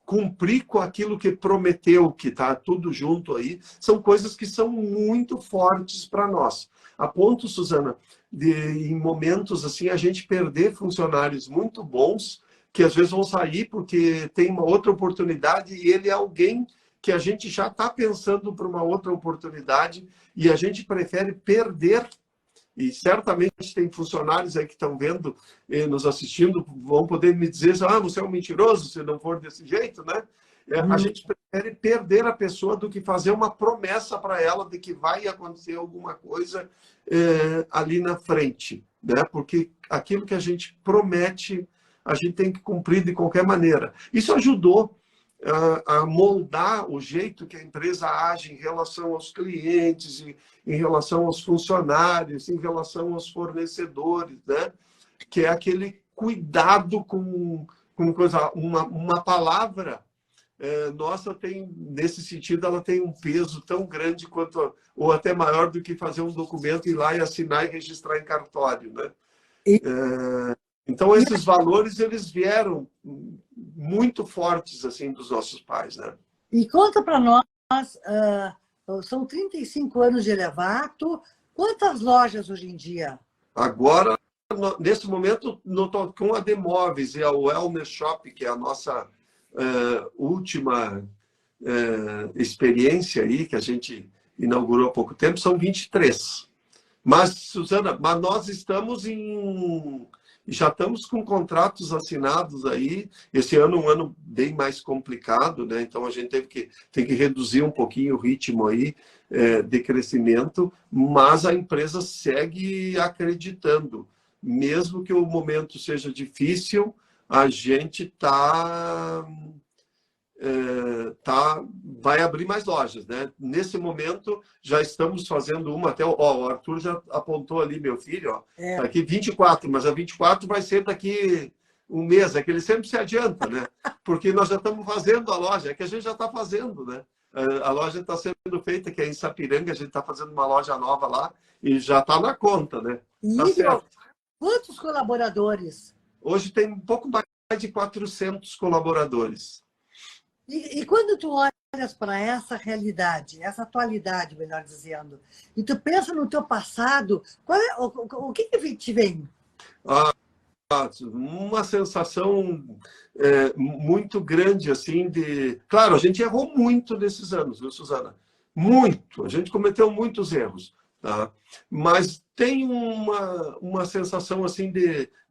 cumprir com aquilo que prometeu, que está tudo junto aí, são coisas que são muito fortes para nós. A ponto, Suzana, de em momentos assim a gente perder funcionários muito bons, que às vezes vão sair porque tem uma outra oportunidade e ele é alguém que a gente já está pensando para uma outra oportunidade e a gente prefere perder. E certamente tem funcionários aí que estão vendo, nos assistindo, vão poder me dizer, você é um mentiroso se não for desse jeito, né? A gente prefere perder a pessoa do que fazer uma promessa para ela de que vai acontecer alguma coisa ali na frente, né? Porque aquilo que a gente promete, a gente tem que cumprir de qualquer maneira. Isso ajudou a moldar o jeito que a empresa age em relação aos clientes, em relação aos funcionários, em relação aos fornecedores, né? Que é aquele cuidado com coisa, uma palavra nossa tem, nesse sentido, ela tem um peso tão grande quanto, ou até maior do que fazer um documento, ir lá e assinar e registrar em cartório, né? E, Então, esses valores, eles vieram muito fortes, assim, dos nossos pais, né? e conta para nós, são 35 anos de Elevato, quantas lojas hoje em dia? Agora, nesse momento, com a Demóveis e a Wellness Shop, que é a nossa última experiência aí, que a gente inaugurou há pouco tempo, são 23. Mas, Suzana, nós já estamos com contratos assinados aí. Esse ano é um ano bem mais complicado, né? Então a gente tem que reduzir um pouquinho o ritmo aí de crescimento, mas a empresa segue acreditando. Mesmo que o momento seja difícil, a gente vai abrir mais lojas, né? Nesse momento, já estamos fazendo uma, até o Arthur já apontou ali, meu filho, ó, tá aqui 24, mas a 24 vai ser daqui um mês, é que ele sempre se adianta, né? Porque nós já estamos fazendo a loja, é que a gente já está fazendo, né? A loja está sendo feita, que é em Sapiranga, a gente está fazendo uma loja nova lá e já está na conta, né? Tá certo. Quantos colaboradores? Hoje tem um pouco mais de 400 colaboradores. E quando tu olhas para essa realidade, essa atualidade, melhor dizendo, e tu pensa no teu passado, o que te vem? Uma sensação muito grande, assim, de... Claro, a gente errou muito nesses anos, viu, Suzana? Muito. A gente cometeu muitos erros, tá? Mas tem uma sensação, assim,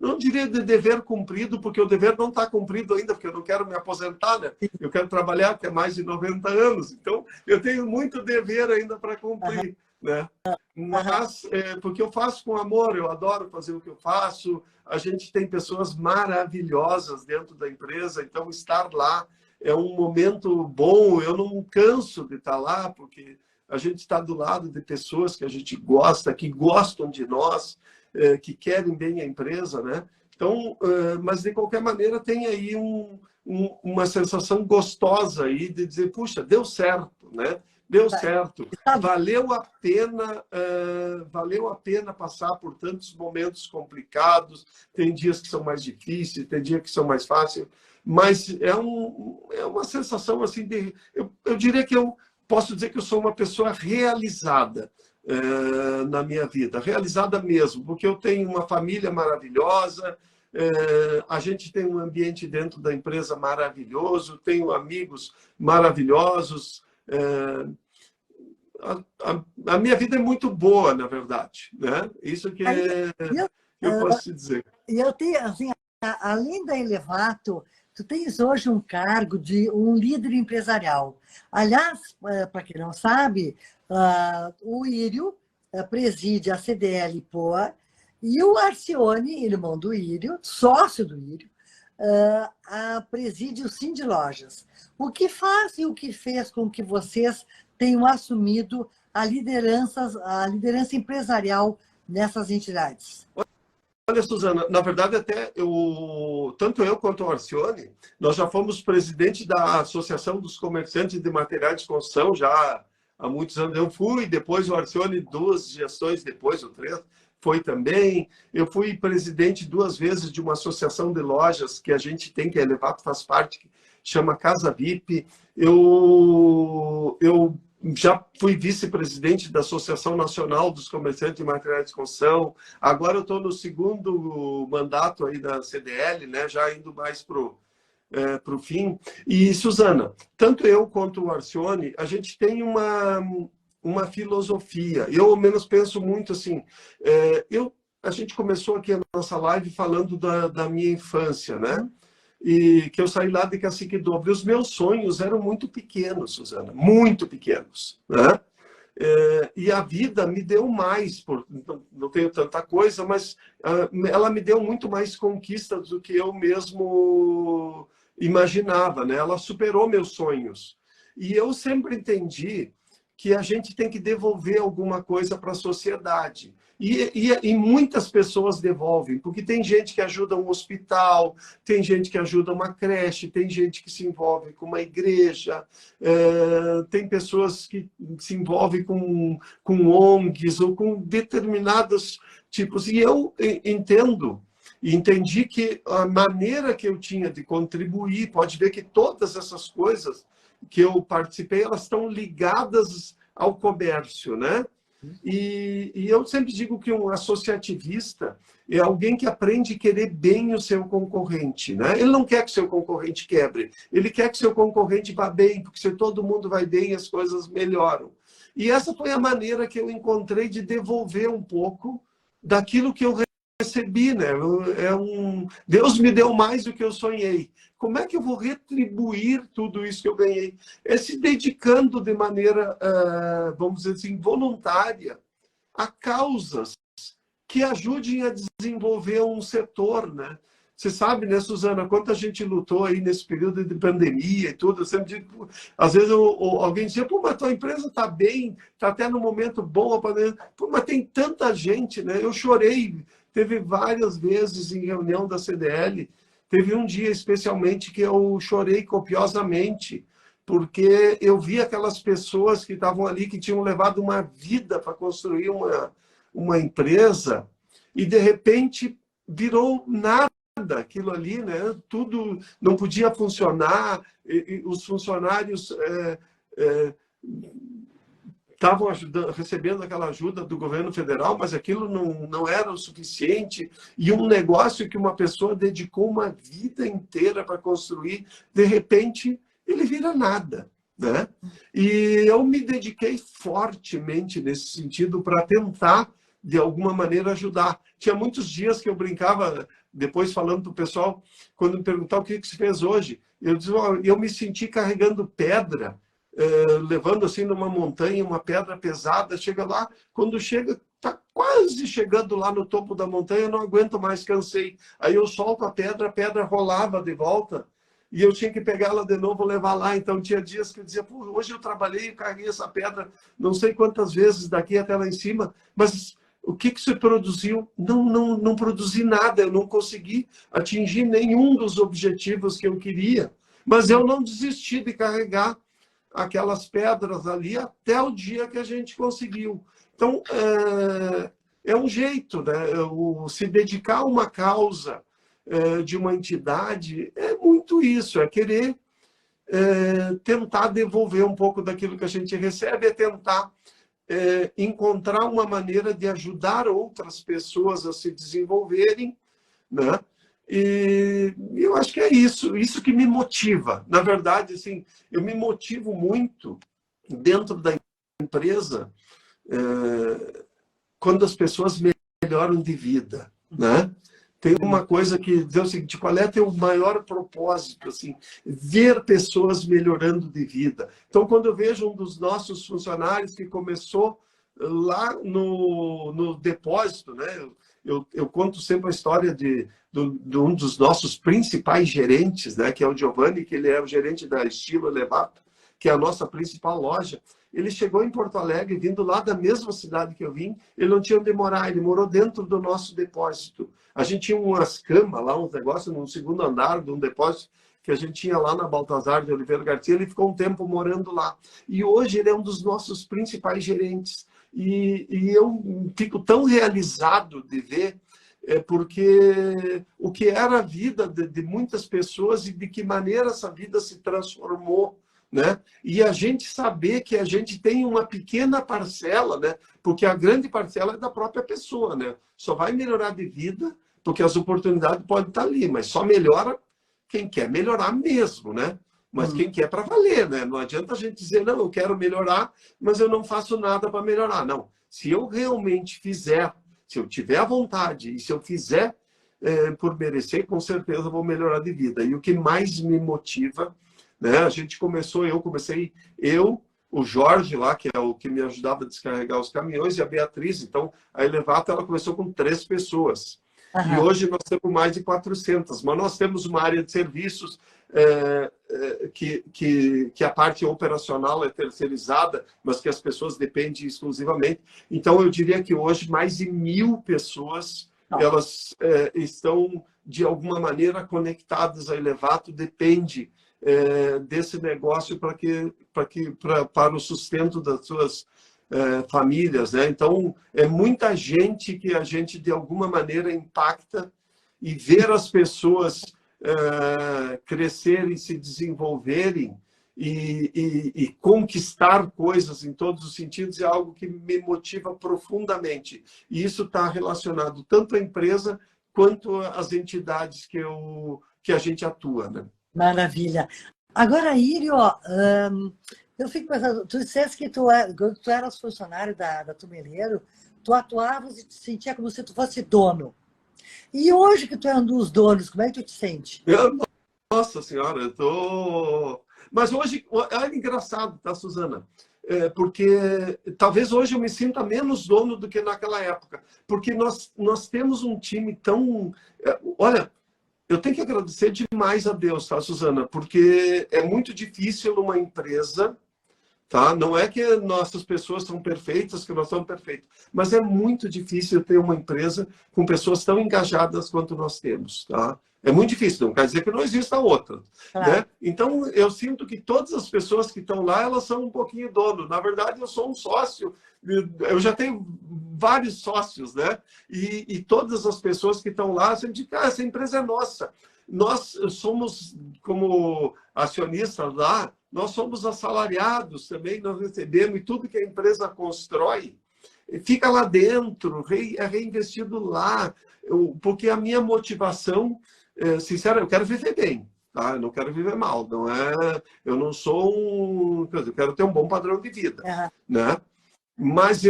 não diria de dever cumprido, porque o dever não está cumprido ainda, porque eu não quero me aposentar, né? Eu quero trabalhar até mais de 90 anos. Então, eu tenho muito dever ainda para cumprir, né? Mas, porque eu faço com amor, eu adoro fazer o que eu faço. A gente tem pessoas maravilhosas dentro da empresa, então estar lá é um momento bom. Eu não canso de estar lá, porque a gente está do lado de pessoas que a gente gosta, que gostam de nós, que querem bem a empresa, né? Então, mas de qualquer maneira tem aí uma sensação gostosa aí de dizer, puxa, deu certo, né? Deu certo. Valeu a pena passar por tantos momentos complicados. Tem dias que são mais difíceis, tem dias que são mais fáceis, mas é uma sensação assim de... Eu diria que eu posso dizer que eu sou uma pessoa realizada na minha vida, realizada mesmo, porque eu tenho uma família maravilhosa, a gente tem um ambiente dentro da empresa maravilhoso, tenho amigos maravilhosos. A minha vida é muito boa, na verdade, né? Isso que eu posso te dizer. E eu tenho, assim, além da Elevato, tu tens hoje um cargo de um líder empresarial. Aliás, para quem não sabe, o Írio preside a CDL Poa e o Arcione, irmão do Írio, sócio do Írio, preside o Cindy Lojas. O que faz e o que fez com que vocês tenham assumido a liderança empresarial nessas entidades? Olha, Suzana, na verdade, até tanto eu quanto o Arcione, nós já fomos presidente da Associação dos Comerciantes de Materiais de Construção já há muitos anos. Eu fui, depois o Arcione, 2 gestões depois, ou 3, foi também. Eu fui presidente 2 vezes de uma associação de lojas que a gente tem, que a Elevato faz parte, que chama Casa VIP. Eu já fui vice-presidente da Associação Nacional dos Comerciantes de Materiais de Construção. Agora eu estou no 2º mandato aí da CDL, né? Já indo mais para o fim. E, Suzana, tanto eu quanto o Arcione, a gente tem uma filosofia. Eu, ao menos, penso muito assim... a gente começou aqui a nossa live falando da minha infância, né? E que eu saí lá de Cacique Dobre. Os meus sonhos eram muito pequenos, Suzana, muito pequenos, né? E a vida me deu mais, não tenho tanta coisa, mas ela me deu muito mais conquistas do que eu mesmo imaginava, né? Ela superou meus sonhos. E eu sempre entendi que a gente tem que devolver alguma coisa para a sociedade. E muitas pessoas devolvem, porque tem gente que ajuda um hospital, tem gente que ajuda uma creche, tem gente que se envolve com uma igreja, tem pessoas que se envolvem com ONGs ou com determinados tipos. E eu entendo e entendi que a maneira que eu tinha de contribuir, pode ver que todas essas coisas que eu participei, elas estão ligadas ao comércio, né? E eu sempre digo que um associativista é alguém que aprende a querer bem o seu concorrente, né? Ele não quer que o seu concorrente quebre, ele quer que o seu concorrente vá bem, porque se todo mundo vai bem, as coisas melhoram. E essa foi a maneira que eu encontrei de devolver um pouco daquilo que eu recebi, né? Deus me deu mais do que eu sonhei. Como é que eu vou retribuir tudo isso que eu ganhei? É se dedicando de maneira, vamos dizer assim, voluntária a causas que ajudem a desenvolver um setor, né? Você sabe, né, Suzana, quanta gente lutou aí nesse período de pandemia e tudo. Eu sempre digo, às vezes alguém dizia, pô, mas tua empresa está bem, está até no momento bom. Pô, mas tem tanta gente, né? Eu chorei, teve várias vezes em reunião da CDL. Teve um dia especialmente que eu chorei copiosamente, porque eu vi aquelas pessoas que estavam ali, que tinham levado uma vida para construir uma empresa, e de repente virou nada aquilo ali, né? Tudo não podia funcionar, e os funcionários estavam recebendo aquela ajuda do governo federal, mas aquilo não era o suficiente. E um negócio que uma pessoa dedicou uma vida inteira para construir, de repente, ele vira nada, né? E eu me dediquei fortemente nesse sentido para tentar, de alguma maneira, ajudar. Tinha muitos dias que eu brincava, depois falando para o pessoal, quando me perguntavam o que se fez hoje, eu dizia, eu me senti carregando pedra, levando assim numa montanha, uma pedra pesada, chega lá, quando chega, está quase chegando lá no topo da montanha, não aguento mais, cansei. Aí eu solto a pedra rolava de volta, e eu tinha que pegá-la de novo, levar lá. Então tinha dias que eu dizia, pô, hoje eu trabalhei, carreguei essa pedra não sei quantas vezes daqui até lá em cima, mas o que se produziu? Não produzi nada, eu não consegui atingir nenhum dos objetivos que eu queria, mas eu não desisti de carregar aquelas pedras ali até o dia que a gente conseguiu. Então, é um jeito, né? Se dedicar a uma causa de uma entidade é muito isso, é querer tentar devolver um pouco daquilo que a gente recebe, é tentar encontrar uma maneira de ajudar outras pessoas a se desenvolverem, né? E eu acho que é isso que me motiva. Na verdade, assim, eu me motivo muito dentro da empresa quando as pessoas melhoram de vida, né? Tem uma coisa que diz o seguinte, qual é teu maior propósito? Assim, ver pessoas melhorando de vida. Então, quando eu vejo um dos nossos funcionários que começou lá no depósito, né? Eu conto sempre a história de um dos nossos principais gerentes, né? Que é o Giovanni, que ele é o gerente da Estilo Elevato, que é a nossa principal loja. Ele chegou em Porto Alegre, vindo lá da mesma cidade que eu vim, ele não tinha onde morar, ele morou dentro do nosso depósito. A gente tinha umas camas lá, uns negócios no segundo andar de um depósito que a gente tinha lá na Baltazar de Oliveira Garcia, ele ficou um tempo morando lá. E hoje ele é um dos nossos principais gerentes. E eu fico tão realizado de ver, porque o que era a vida de muitas pessoas e de que maneira essa vida se transformou, né? E a gente saber que a gente tem uma pequena parcela, né? Porque a grande parcela é da própria pessoa, né? Só vai melhorar de vida porque as oportunidades podem estar ali, mas só melhora quem quer melhorar mesmo, né? Mas quem quer para valer, né? Não adianta a gente dizer, não, eu quero melhorar, mas eu não faço nada para melhorar. Não, se eu realmente fizer, se eu tiver a vontade e se eu fizer por merecer, com certeza eu vou melhorar de vida. E o que mais me motiva, né? Eu comecei, o Jorge lá, que é o que me ajudava a descarregar os caminhões, e a Beatriz. Então, a Elevato, ela começou com 3 pessoas. E hoje nós temos mais de 400. Mas nós temos uma área de serviços que a parte operacional é terceirizada, mas que as pessoas dependem exclusivamente. Então, eu diria que hoje mais de 1000 pessoas elas estão, de alguma maneira, conectadas a Elevato, depende desse negócio para o sustento das suas famílias, né? Então, é muita gente que a gente, de alguma maneira, impacta, e ver as pessoas crescerem, se desenvolverem e conquistar coisas em todos os sentidos é algo que me motiva profundamente. E isso está relacionado tanto à empresa quanto às entidades que a gente atua, né? Maravilha. Agora, Írio, eu fico pensando, tu disseste que quando tu eras funcionário da Tumeleiro, tu atuavas e te sentia como se tu fosse dono. E hoje que tu é um dos donos, como é que tu te sente? Nossa Senhora, eu tô... Mas hoje, é engraçado, tá, Suzana? Porque talvez hoje eu me sinta menos dono do que naquela época. Porque nós temos um time tão... Olha, eu tenho que agradecer demais a Deus, tá, Suzana? Porque é muito difícil numa empresa... Tá? Não é que nossas pessoas são perfeitas, que nós somos perfeitos, mas é muito difícil ter uma empresa com pessoas tão engajadas quanto nós temos. Tá? É muito difícil, não quer dizer que não exista outra. Né? Então, eu sinto que todas as pessoas que estão lá, elas são um pouquinho dono. Na verdade, eu sou um sócio, eu já tenho vários sócios, né? E todas as pessoas que estão lá, sempre dizem, essa empresa é nossa. Nós somos, como acionistas lá, nós somos assalariados também, nós recebemos, e tudo que a empresa constrói fica lá dentro, é reinvestido lá, porque a minha motivação, sincera, eu quero viver bem, tá? Eu não quero viver mal, não é, eu não sou eu quero ter um bom padrão de vida, né? Mas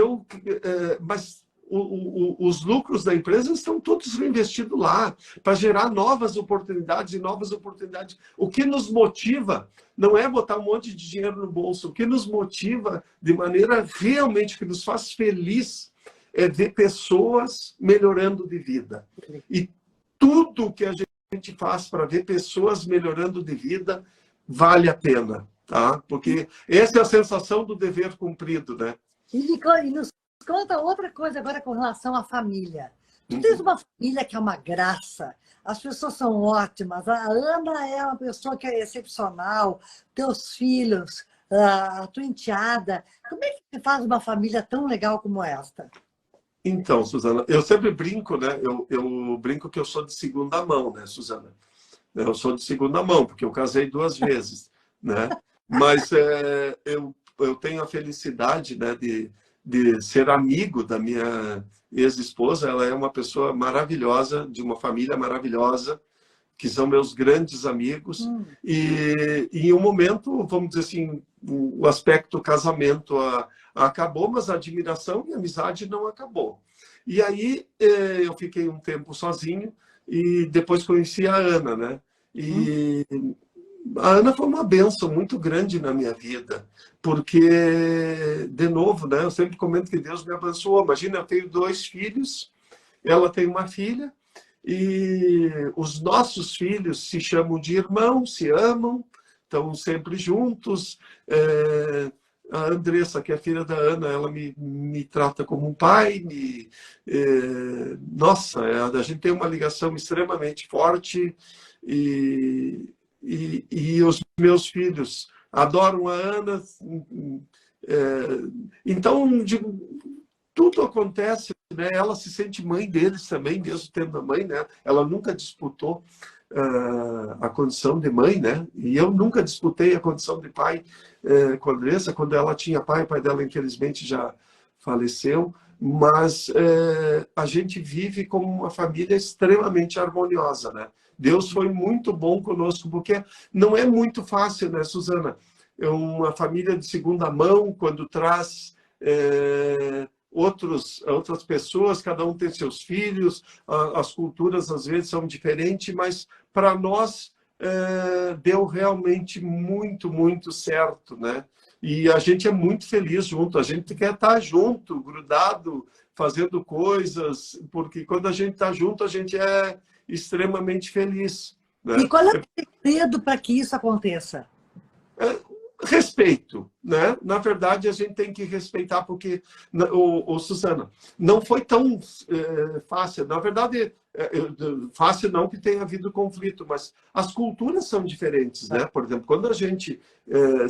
os lucros da empresa estão todos reinvestidos lá para gerar novas oportunidades e novas oportunidades. O que nos motiva não é botar um monte de dinheiro no bolso. O que nos motiva de maneira realmente que nos faz feliz é ver pessoas melhorando de vida. E tudo que a gente faz para ver pessoas melhorando de vida vale a pena, tá? Porque essa é a sensação do dever cumprido, né? E nos conta outra coisa agora com relação à família. Tu tens uma família que é uma graça, as pessoas são ótimas, a Ana é uma pessoa que é excepcional, teus filhos, a tua enteada. Como é que você faz uma família tão legal como esta? Então, Suzana, eu sempre brinco, né? Eu brinco que eu sou de segunda mão, né, Suzana? Eu sou de segunda mão, porque eu casei 2 vezes, né? Mas eu tenho a felicidade, né, de ser amigo da minha ex-esposa. Ela é uma pessoa maravilhosa, de uma família maravilhosa, que são meus grandes amigos. E em um momento, vamos dizer assim, o aspecto casamento acabou, mas a admiração e a amizade não acabou. E aí eu fiquei um tempo sozinho e depois conheci a Ana, né? E a Ana foi uma bênção muito grande na minha vida, porque, de novo, né, eu sempre comento que Deus me abençoou. Imagina, eu tenho 2 filhos, ela tem uma filha, e os nossos filhos se chamam de irmãos, se amam, estão sempre juntos. A Andressa, que é a filha da Ana, ela me trata como um pai. Nossa, a gente tem uma ligação extremamente forte. E os meus filhos adoram a Ana. Então, tudo acontece, né? Ela se sente mãe deles também, mesmo tendo a mãe, né? Ela nunca disputou a condição de mãe, né? E eu nunca disputei a condição de pai com a Andressa. Quando ela tinha pai, o pai dela, infelizmente, já faleceu. Mas a gente vive como uma família extremamente harmoniosa, né? Deus foi muito bom conosco, porque não é muito fácil, né, Suzana? É uma família de segunda mão, quando traz outras pessoas, cada um tem seus filhos, as culturas às vezes são diferentes, mas para nós deu realmente muito, muito certo, né? E a gente é muito feliz junto, a gente quer estar junto, grudado, fazendo coisas, porque quando a gente está junto, a gente é extremamente feliz, E né? qual é o segredo para que isso aconteça? Respeito, né? Na verdade, a gente tem que respeitar, porque, Susana, não foi tão fácil. Na verdade, fácil não que tenha havido conflito, mas as culturas são diferentes, né? Por exemplo, quando a gente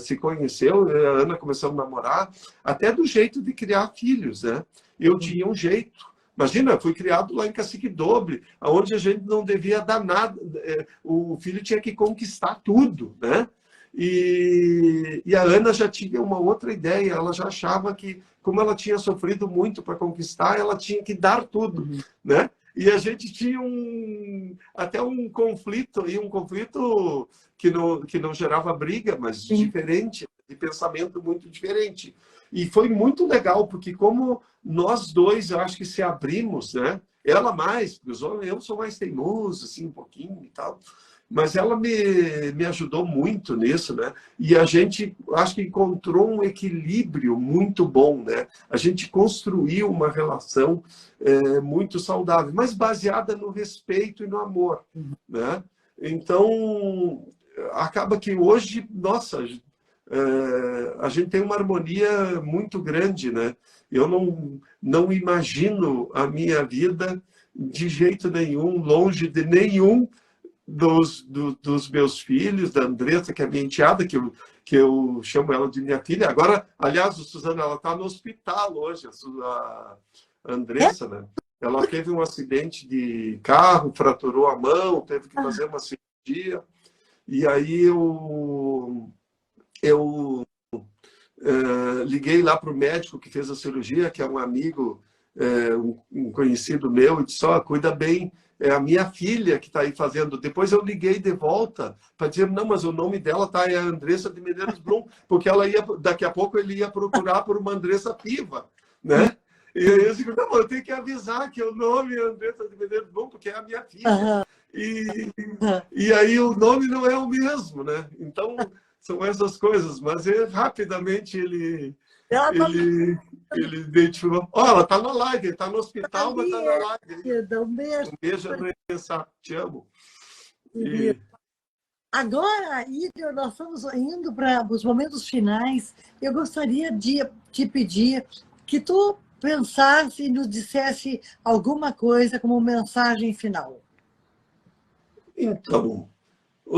se conheceu, eu e a Ana começamos a namorar, até do jeito de criar filhos, né? Eu tinha um jeito. Imagina, fui criado lá em Cacique Doble, onde a gente não devia dar nada, o filho tinha que conquistar tudo, né? E a Ana já tinha uma outra ideia, ela já achava que, como ela tinha sofrido muito para conquistar, ela tinha que dar tudo, né? E a gente tinha até um conflito, e um conflito que não gerava briga, mas diferente, de pensamento muito diferente. E foi muito legal, porque como nós dois, eu acho que se abrimos, né? Ela mais, porque eu sou mais teimoso, assim, um pouquinho e tal. Mas ela me ajudou muito nisso, né? E a gente, acho que encontrou um equilíbrio muito bom, né? A gente construiu uma relação muito saudável, mas baseada no respeito e no amor, né? Então, acaba que hoje, nossa, a gente tem uma harmonia muito grande, né? Eu não imagino a minha vida de jeito nenhum, longe de nenhum dos meus filhos, da Andressa, que é minha enteada, que eu chamo ela de minha filha. Agora, aliás, a Suzana, ela está no hospital hoje, a Andressa, né? Ela teve um acidente de carro, fraturou a mão, teve que fazer uma cirurgia. E aí eu liguei lá para o médico que fez a cirurgia, que é um amigo, um conhecido meu, e disse, cuida bem, é a minha filha que está aí fazendo. Depois eu liguei de volta para dizer, não, mas o nome dela é Andressa de Medeiros Brum, porque daqui a pouco ele ia procurar por uma Andressa Piva, né? E eu digo, não, eu tenho que avisar que o nome é Andressa de Medeiros Brum, porque é a minha filha. E aí o nome não é o mesmo, né? Então, são essas coisas, mas rapidamente ele identificou. Ela está na live, está no hospital, mas está na live. Um beijo. Um beijo, Andressa. Te amo. Agora, Írio, nós estamos indo para os momentos finais. Eu gostaria de te pedir que tu pensasse e nos dissesse alguma coisa como mensagem final. Então,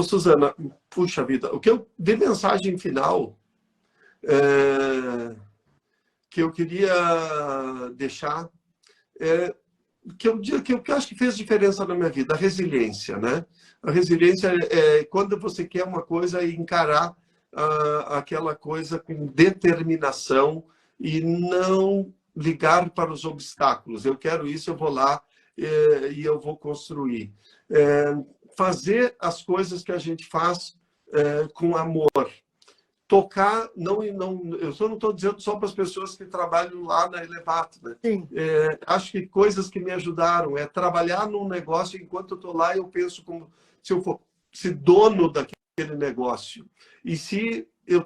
Suzana, puxa vida, o que eu de mensagem final que eu queria deixar que eu acho que fez diferença na minha vida, a resiliência, né? A resiliência é quando você quer uma coisa e encarar aquela coisa com determinação e não ligar para os obstáculos. Eu quero isso, eu vou lá e eu vou construir. Fazer as coisas que a gente faz com amor. Tocar, eu só não estou dizendo só para as pessoas que trabalham lá na Elevato, né? Acho que coisas que me ajudaram é trabalhar num negócio enquanto eu estou lá, eu penso como se eu fosse dono daquele negócio. E se eu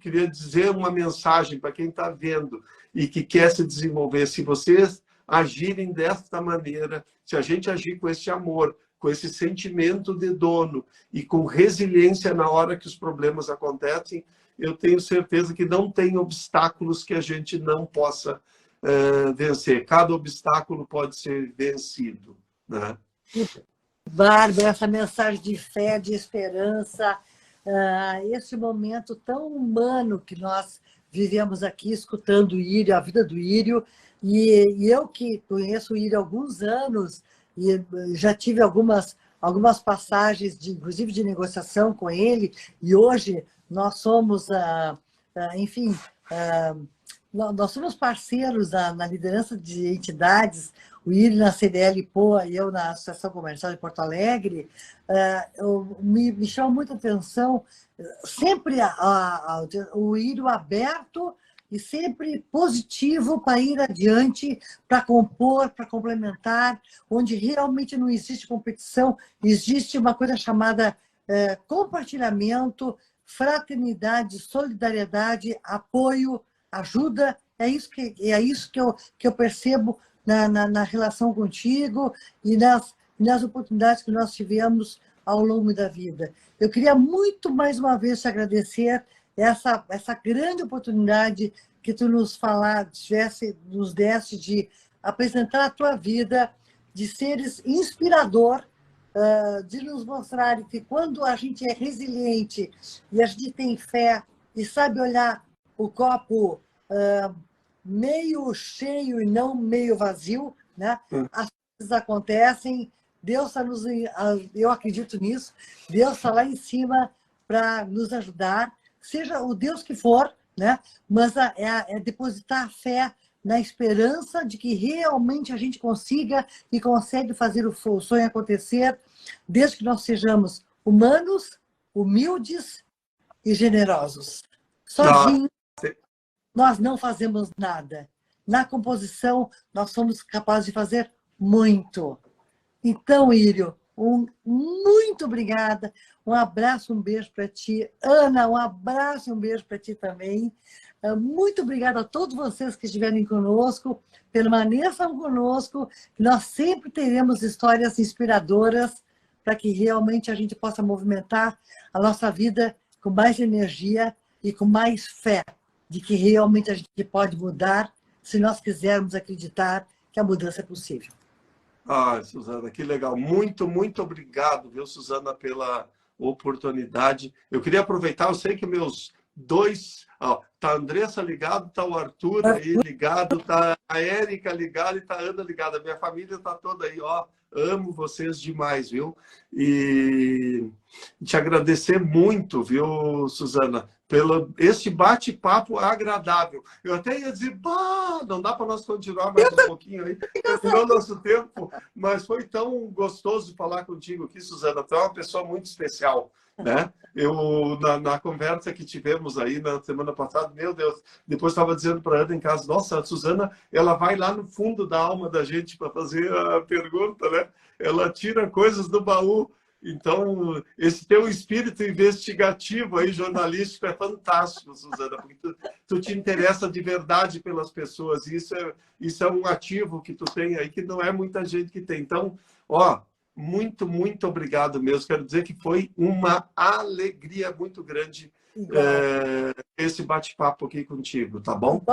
queria dizer uma mensagem para quem está vendo e que quer se desenvolver, se vocês agirem desta maneira, se a gente agir com esse amor, com esse sentimento de dono e com resiliência na hora que os problemas acontecem, eu tenho certeza que não tem obstáculos que a gente não possa vencer. Cada obstáculo pode ser vencido, né? Bárbara, essa mensagem de fé, de esperança, esse momento tão humano que nós vivemos aqui, escutando o Írio, a vida do Írio, e eu que conheço o Írio há alguns anos, e já tive algumas passagens, inclusive de negociação com ele, e hoje nós somos, enfim, nós somos parceiros na liderança de entidades, o Írio na CDL Poa e eu na Associação Comercial de Porto Alegre. Me chama muita atenção sempre o Írio aberto e sempre positivo para ir adiante, para compor, para complementar, onde realmente não existe competição, existe uma coisa chamada compartilhamento, fraternidade, solidariedade, apoio, ajuda. É isso que eu percebo na relação contigo e nas oportunidades que nós tivemos ao longo da vida. Eu queria muito, mais uma vez, te agradecer essa grande oportunidade que tu nos desse de apresentar a tua vida, de seres inspirador, de nos mostrar que quando a gente é resiliente e a gente tem fé e sabe olhar o copo meio cheio e não meio vazio, né? As coisas acontecem, Deus está eu acredito nisso, Deus está lá em cima para nos ajudar, seja o Deus que for, né? Mas é depositar a fé na esperança de que realmente a gente consiga e consegue fazer o sonho acontecer, desde que nós sejamos humanos, humildes e generosos. Sozinhos, nós não fazemos nada. Na composição, nós somos capazes de fazer muito. Então, Írio, muito obrigada. Um abraço, um beijo para ti. Ana, um abraço e um beijo para ti também. Muito obrigada a todos vocês que estiverem conosco. Permaneçam conosco. Nós sempre teremos histórias inspiradoras para que realmente a gente possa movimentar a nossa vida com mais energia e com mais fé de que realmente a gente pode mudar se nós quisermos acreditar que a mudança é possível. Suzana, que legal. Muito, muito obrigado, viu, Suzana, pela oportunidade. Eu queria aproveitar, eu sei que meus dois... tá a Andressa ligado, tá o Arthur aí ligado, tá a Érica ligada e tá a Ana ligada. Minha família tá toda aí, ó. Amo vocês demais, viu? E te agradecer muito, viu, Suzana, pelo esse bate-papo agradável. Eu até ia dizer, não dá para nós continuar mais um pouquinho aí. Terminou nosso tempo, mas foi tão gostoso falar contigo aqui, Suzana. Tu é uma pessoa muito especial, né? Eu, na conversa que tivemos aí na semana passada, meu Deus, depois estava dizendo para a Ana em casa, nossa, a Suzana, ela vai lá no fundo da alma da gente para fazer a pergunta, né? Ela tira coisas do baú. Então, esse teu espírito investigativo aí, jornalístico, é fantástico, Suzana, porque tu te interessa de verdade pelas pessoas, e isso é um ativo que tu tem aí, que não é muita gente que tem. Então, muito, muito obrigado mesmo. Quero dizer que foi uma alegria muito grande esse bate-papo aqui contigo, tá bom?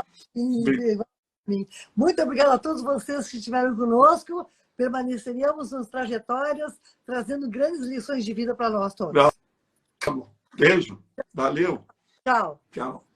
Muito obrigada a todos vocês que estiveram conosco. Permaneceríamos nas trajetórias, trazendo grandes lições de vida para nós todos. Beijo. Valeu. Tchau. Tchau.